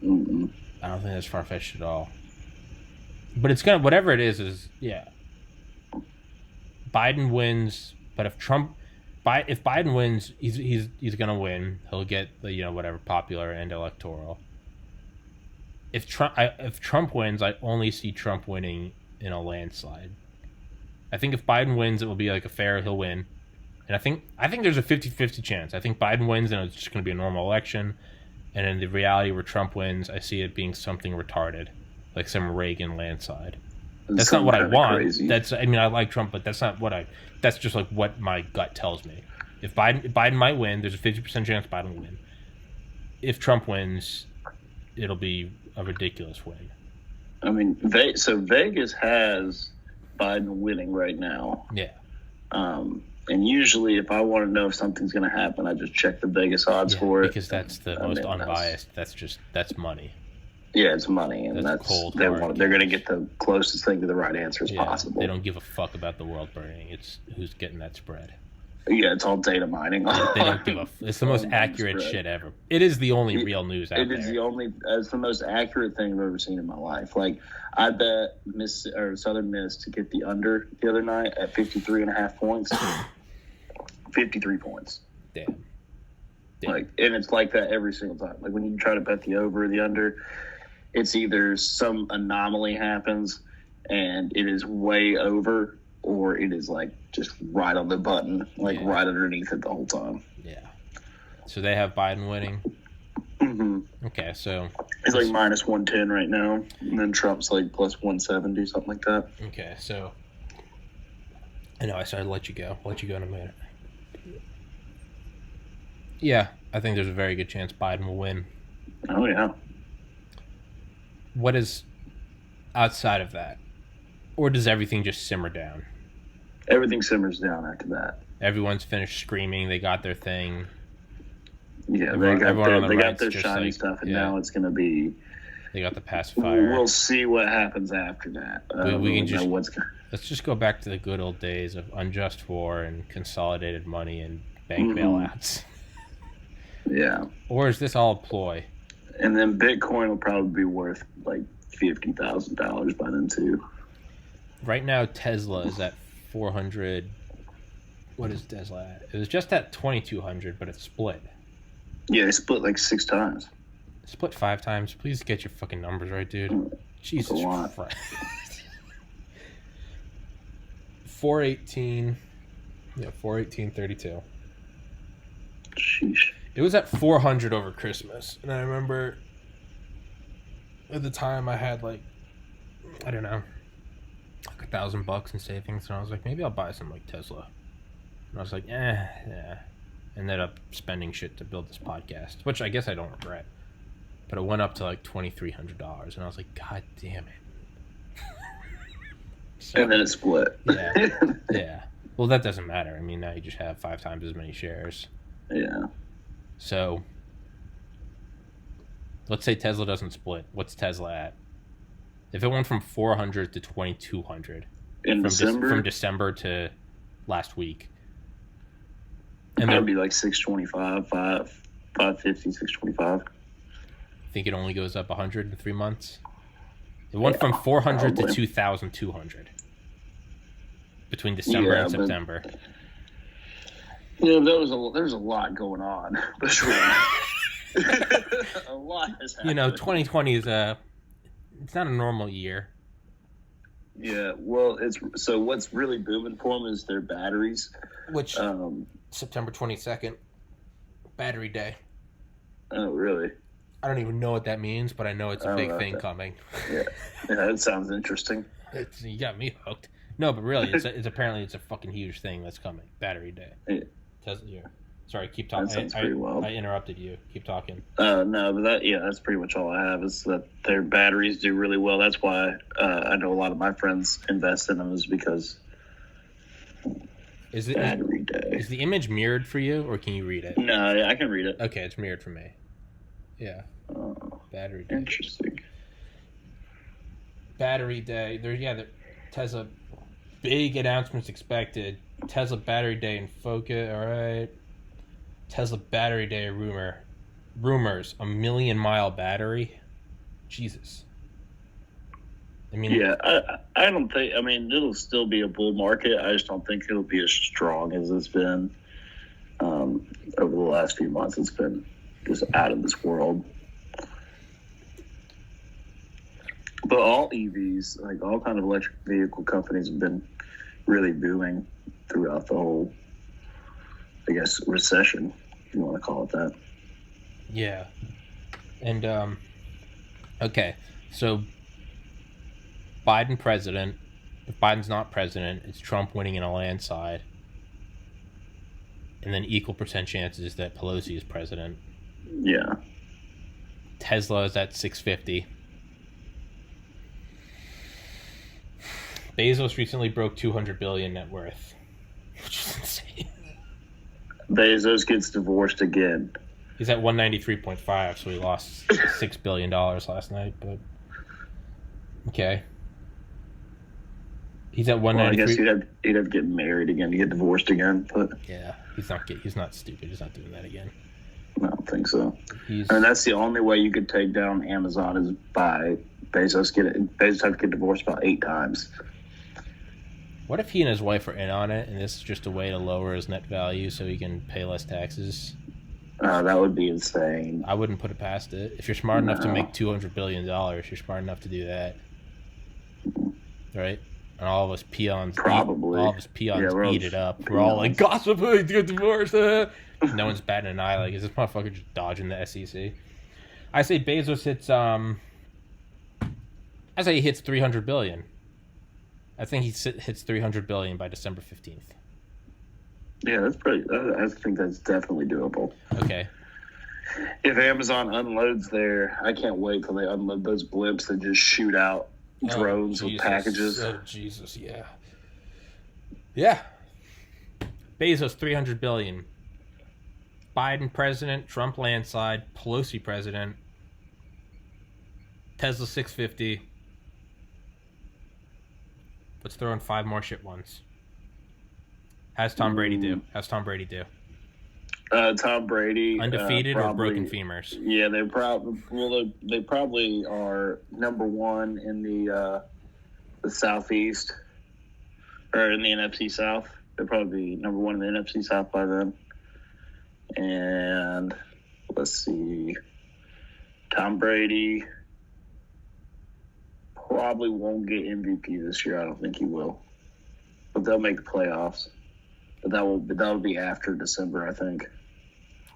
Mm-hmm. I don't think that's far-fetched at all. But it's whatever it is Biden wins, but if Biden wins, he's gonna win. He'll get the whatever popular and electoral. If Trump wins, I only see Trump winning in a landslide. I think if Biden wins, it will be like a fair, he'll win. And I think there's a 50-50 chance. I think Biden wins and it's just going to be a normal election. And in the reality where Trump wins, I see it being something retarded, like some Reagan landslide. That's not what I want. Crazy. I like Trump, but that's just like what my gut tells me. If Biden might win, there's a 50% chance Biden will win. If Trump wins, it'll be a ridiculous win. I mean, so Vegas has Biden winning right now. Yeah. And usually, if I want to know if something's going to happen, I just check the Vegas odds for it. Because that's the most unbiased. That's money. Yeah, it's money, and that's cold. They're going to get the closest thing to the right answer as possible. They don't give a fuck about the world burning. It's who's getting that spread. Yeah, it's all data mining. They don't give a. It's the most accurate shit ever. It is the only real news out there. It is it's the most accurate thing I've ever seen in my life. Like, I bet Southern Miss to get the under the other night at 53.5 points. 53 points. Damn. Like, and it's like that every single time. Like, when you try to bet the over or the under, it's either some anomaly happens and it is way over, or it is like just right on the button, right underneath it the whole time. Yeah. So they have Biden winning. Mm-hmm. Okay, so it's like minus 110 right now, and then Trump's like plus 170, something like that. Okay, so I know I started to let you go. I'll let you go in a minute. Yeah, I think there's a very good chance Biden will win. Oh, yeah. What is outside of that? Or does everything just simmer down? Everything simmers down after that. Everyone's finished screaming. They got their thing. Yeah, they got their shiny stuff, and now it's going to be... They got the pacifier. We'll see what happens after that. We can just... Let's just go back to the good old days of unjust war and consolidated money and bank bailouts. Yeah. Or is this all a ploy? And then Bitcoin will probably be worth like $50,000 by then too. Right now, Tesla is at 400. What is Tesla at? It was just at 2,200, but it's split. Yeah, they split like 6 times. Split 5 times. Please get your fucking numbers right, dude. Jesus Christ. 418. Yeah, 418.32. Sheesh. It was at 400 over Christmas, and I remember at the time I had like, I don't know, like $1,000 in savings, and I was like, maybe I'll buy some like Tesla. And I was like, yeah. Ended up spending shit to build this podcast, which I guess I don't regret. But it went up to like $2,300, and I was like, God damn it. So, and then it split. Yeah. Well, that doesn't matter. I mean, now you just have 5 times as many shares. Yeah. So, let's say Tesla doesn't split. What's Tesla at? If it went from 400 to 2,200 In December? From December to last week. And that'd be like 625, 550, 625. I think it only goes up 100 in 3 months. It went from 400 to 2,200 between December and September. There's a lot going on. A lot has happened. 2020 is it's not a normal year. Yeah, well, so what's really booming for them is their batteries. Which September 22nd, Battery Day. Oh, really? I don't even know what that means, but I know it's a big thing coming. Yeah, that sounds interesting. You got me hooked. No, but really, it's apparently it's a fucking huge thing that's coming. Battery Day. Yeah. Tesla. Sorry, keep talking. That sounds pretty wild. I interrupted you. Keep talking. No, but that's pretty much all I have is that their batteries do really well. That's why I know a lot of my friends invest in them is because Battery Day. Is the image mirrored for you, or can you read it? No, yeah, I can read it. Okay, it's mirrored for me. Yeah. Battery Day. Interesting. Battery Day. Tesla big announcements expected. Tesla Battery Day in focus. All right. Tesla Battery Day rumors. 1 million mile battery. Jesus. I mean, yeah, I don't think. I mean, it'll still be a bull market. I just don't think it'll be as strong as it's been over the last few months. It's been just out of this world. But all EVs, like all kind of electric vehicle companies, have been really booming throughout the whole, I guess, recession, if you want to call it that. Yeah. And, okay, so Biden president. If Biden's not president, it's Trump winning in a landslide. And then equal % chances that Pelosi is president. Yeah. Tesla is at 650. Bezos recently broke 200 billion net worth, which is insane. Bezos gets divorced again. He's at 193.5, so he lost $6 billion last night. But okay, he's at 193. I guess he'd have to get married again to get divorced again. But yeah, he's not stupid. He's not doing that again. I don't think so. That's the only way you could take down Amazon is by Bezos have to get divorced about 8 times. What if he and his wife are in on it, and this is just a way to lower his net value so he can pay less taxes? That would be insane. I wouldn't put it past it. If you're smart enough to make $200 billion, you're smart enough to do that. Right? And all of us peons eat it up. We're all like, gossip, get divorced. No one's batting an eye. Like, is this motherfucker just dodging the SEC? I say Bezos hits, I say he hits 300 billion. I think he hits 300 billion by December 15th. Yeah, that's pretty. I think that's definitely doable. Okay. If Amazon unloads there, I can't wait till they unload those blimps that just shoot out drones with packages. Oh, Jesus, yeah. Yeah. Bezos, 300 billion. Biden president, Trump landslide, Pelosi president, Tesla 650. Let's throw in 5 more shit ones. How's Tom Brady do? Tom Brady undefeated or broken femurs? Yeah, they probably are number 1 in the Southeast or in the NFC South. They'll probably be number 1 in the NFC South by then. And let's see, Tom Brady probably won't get MVP this year. I don't think he will, but they'll make the playoffs. But that will be after December, I think.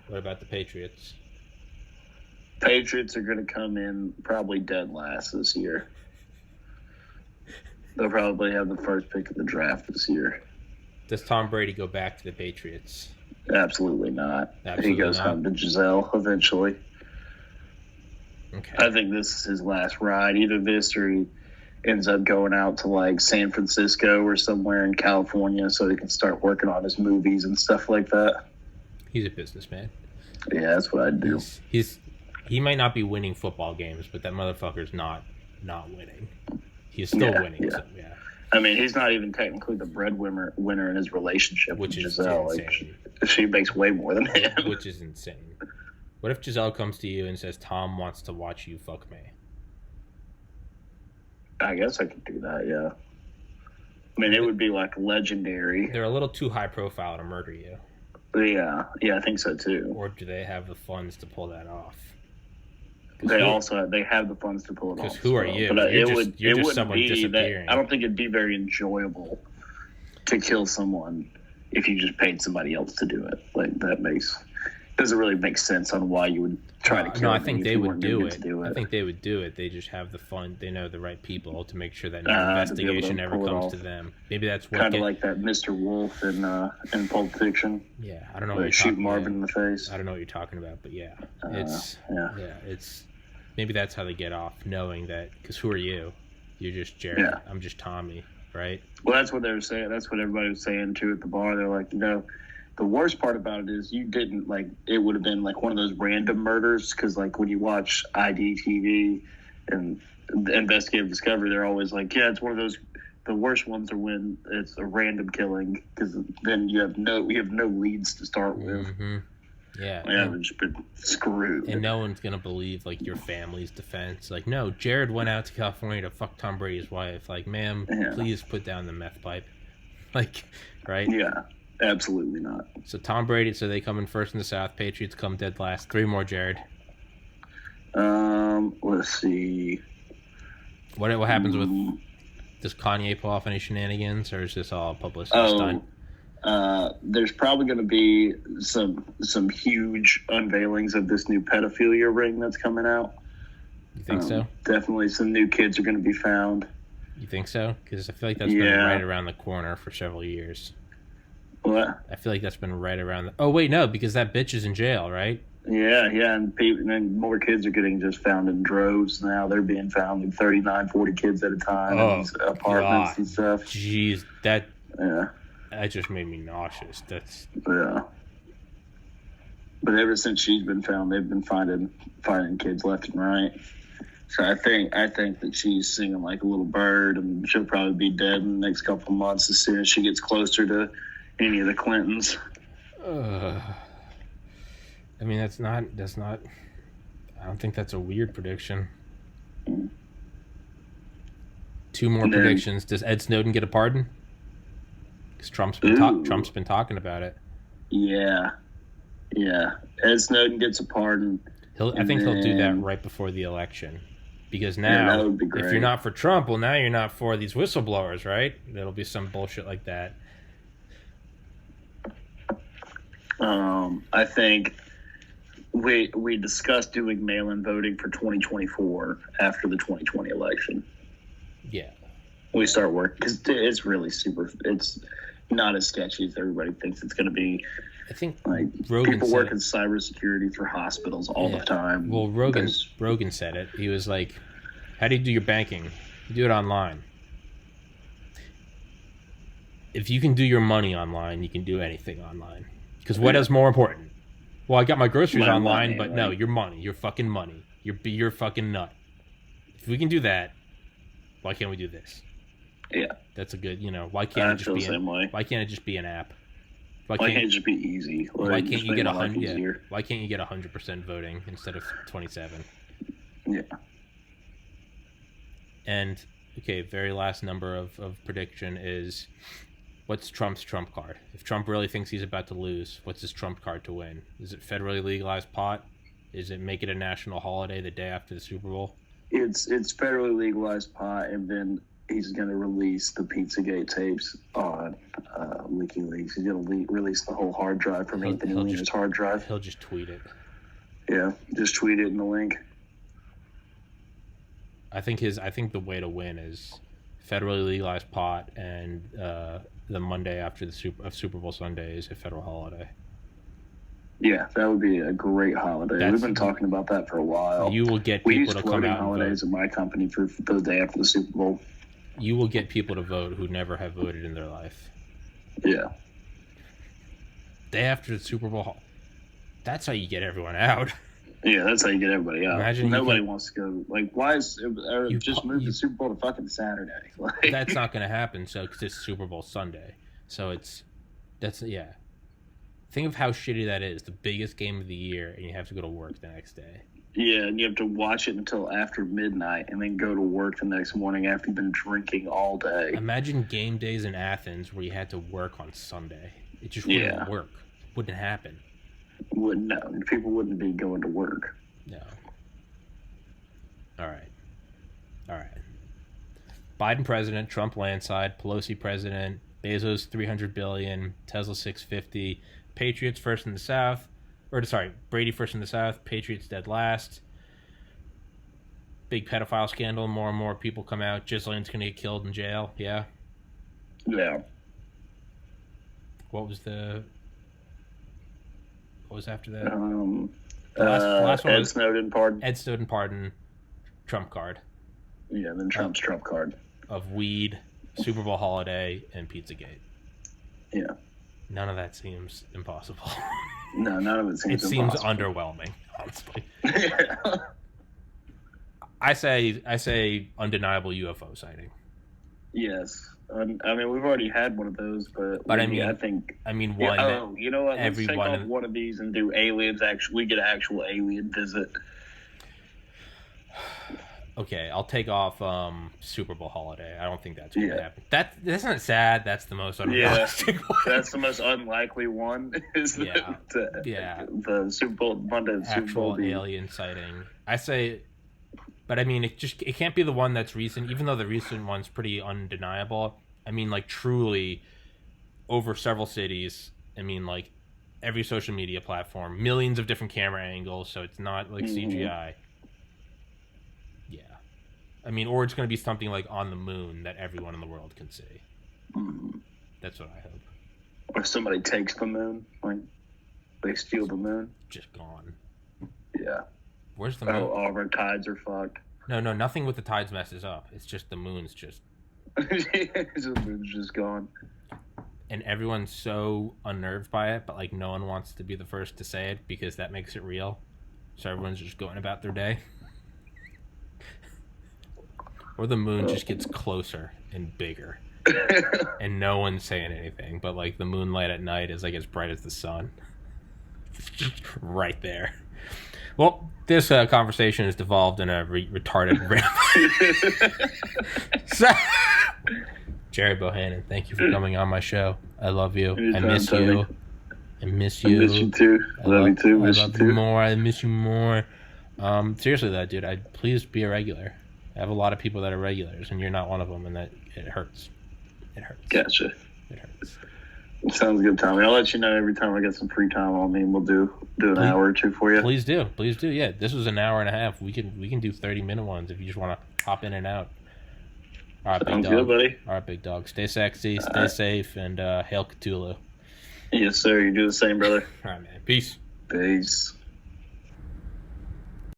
What about the Patriots? Patriots are going to come in probably dead last this year. They'll probably have the first pick of the draft this year. Does Tom Brady go back to the Patriots? Absolutely not. Absolutely he goes home to Giselle eventually. Okay. I think this is his last ride. Either this or ends up going out to like San Francisco or somewhere in California so he can start working on his movies and stuff like that. He's a businessman. Yeah, that's what I'd do. He might not be winning football games, but that motherfucker's not winning. He's still winning. Yeah. So, yeah. I mean, he's not even technically the breadwinner in his relationship Which with is Giselle. insane. Like, she makes way more than him. Which is insane. What if Giselle comes to you and says, Tom wants to watch you fuck me? I guess I could do that, yeah. I mean, it would be like legendary. They're a little too high profile to murder you. Yeah, I think so too. Or do they have the funds to pull that off? They have the funds to pull it off. Because who are you? But you're just someone disappearing. I don't think it'd be very enjoyable to kill someone if you just paid somebody else to do it. Like doesn't really make sense on why you would try to kill. No, I think they would do it. I think they would do it. They just have the fund. They know the right people to make sure that no investigation ever comes to them. Maybe that's what kind of like that Mr. Wolf in Pulp Fiction. Yeah, I don't know. Where they shoot Marvin in the face. I don't know what you're talking about, but yeah, it's maybe that's how they get off, knowing that. Because who are you? You're just Jared. Yeah. I'm just Tommy, right? Well, that's what they were saying. That's what everybody was saying too at the bar. They're like, the worst part about it is you didn't it would have been like one of those random murders because like when you watch IDTV and Investigative Discovery, they're always like, yeah, it's one of those. The worst ones are when it's a random killing because then you have no leads to start with. Mm-hmm. Yeah, I've just been screwed. And no one's gonna believe like your family's defense. Like, no, Jared went out to California to fuck Tom Brady's wife. Like, ma'am, please put down the meth pipe. Like, right? Yeah. Absolutely not. So Tom Brady, so they come in first in the South. Patriots come dead last. 3 more, Jared. Let's see. What happens with? Does Kanye pull off any shenanigans, or is this all publicity stunt? There's probably going to be some huge unveilings of this new pedophilia ring that's coming out. You think so? Definitely, some new kids are going to be found. You think so? Because I feel like that's been right around the corner for several years. What? I feel like that's been right around. Oh wait, no, because that bitch is in jail, right? Yeah, and then more kids are getting just found in droves now. They're being found, like 39, 40 kids at a time in these apartments and stuff. Jeez, that just made me nauseous. Yeah. But ever since she's been found, they've been finding kids left and right. So I think that she's singing like a little bird, and she'll probably be dead in the next couple of months as soon as she gets closer to any of the Clintons. I mean, that's not. I don't think that's a weird prediction. 2 more predictions. Does Ed Snowden get a pardon? Because Trump's been talking about it. Yeah. Ed Snowden gets a pardon. I think he'll do that right before the election. Because now, that would be great. If you're not for Trump, well, now you're not for these whistleblowers, right? It'll be some bullshit like that. I think we discussed doing mail-in voting for 2024 after the 2020 election. Yeah. We start working because it's really it's not as sketchy as everybody thinks it's going to be. I think like people work in cybersecurity for hospitals all the time. Well, Rogan said it. He was like, how do you do your banking? You do it online. If you can do your money online, you can do anything online. Because what is more important? Well, I got my groceries online, but no, your money, your fucking money, your fucking nut. If we can do that, why can't we do this? Yeah, that's a good. Why can't it just be? Why can't it just be an app? Why can't it just be easy? Why can't you get 100? Why can't you get 100% voting instead of 27? Yeah. And okay, very last number of prediction is. What's Trump's trump card? If Trump really thinks he's about to lose, what's his trump card to win? Is it federally legalized pot? Is it make it a national holiday the day after the Super Bowl? It's federally legalized pot, and then he's going to release the Pizzagate tapes on WikiLeaks. He's going to release the whole hard drive from Anthony Weiner's hard drive. He'll just tweet it. Yeah, just tweet it in the link. I think the way to win is federally legalized pot, and the Monday after the Super Bowl Sunday is a federal holiday. Yeah, that would be a great holiday. We've been talking about that for a while. You will get people to come out. We use floating holidays in my company for the day after the Super Bowl. You will get people to vote who never have voted in their life. Yeah. Day after the Super Bowl. That's how you get everyone out. Yeah, that's how you get everybody out. Imagine nobody wants to go. Like, why is just move the Super Bowl to fucking Saturday? Like, that's not going to happen. So, because it's Super Bowl Sunday, so yeah. Think of how shitty that is. The biggest game of the year, and you have to go to work the next day. Yeah, and you have to watch it until after midnight, and then go to work the next morning after you've been drinking all day. Imagine game days in Athens where you had to work on Sunday. It just wouldn't work. It wouldn't happen. Wouldn't know. People wouldn't be going to work. No. All right. Biden president, Trump landslide, Pelosi president, Bezos $300 billion, Tesla $650, Patriots first in the South, Brady first in the South, Patriots dead last. Big pedophile scandal. More and more people come out. Ghislaine's gonna get killed in jail. Yeah. Yeah. What was after that? The last one Ed Snowden pardon. Ed Snowden pardon. Trump card. Yeah, then Trump's Trump card. Of weed, Super Bowl holiday, and Pizzagate. Yeah. None of that seems impossible. No, none of it seems impossible. It seems underwhelming, honestly. Yeah. I say undeniable UFO sighting. Yes. I mean, we've already had one of those, but one. You know what? Let's take off one of these and do aliens. We get an actual alien visit. Okay, I'll take off Super Bowl holiday. I don't think that's going to happen. That isn't sad. That's the most unrealistic one. That's the most unlikely one. Is the Super Bowl Monday. Actual alien sighting. I say. But I mean, it can't be the one that's recent, even though the recent one's pretty undeniable. I mean, like, truly, over several cities, I mean, like, every social media platform, millions of different camera angles, so it's not, like, CGI. Yeah. I mean, or it's going to be something, like, on the moon that everyone in the world can see. Mm-hmm. That's what I hope. Or somebody takes the moon, like, they steal the moon. Just gone. Yeah. Where's the moon? Oh, all of our tides are fucked. No, nothing with the tides messes up. It's just the moon's just... The moon's just gone. And everyone's so unnerved by it, but, like, no one wants to be the first to say it because that makes it real. So everyone's just going about their day. Or the moon just gets closer and bigger. And no one's saying anything, but, like, the moonlight at night is, like, as bright as the sun. It's just right there. Well, this conversation has devolved in a retarded rant. So, Jerry Bohanan, thank you for coming on my show. I love you. Anytime, I miss you. I miss you. I miss you too. I love you too. I love you more. I miss you more. Seriously, though, dude, please be a regular. I have a lot of people that are regulars, and you're not one of them, and it hurts. It hurts. Gotcha. It hurts. Sounds good, Tommy. I'll let you know every time I get some free time on me, and we'll do an hour or two for you. Please do. Yeah, this was an hour and a half. We can do 30-minute ones if you just want to hop in and out. All right, Sounds good, buddy. All right, big dog. Stay sexy, stay safe, and hail Cthulhu. Yes, sir. You do the same, brother. All right, man. Peace. Peace.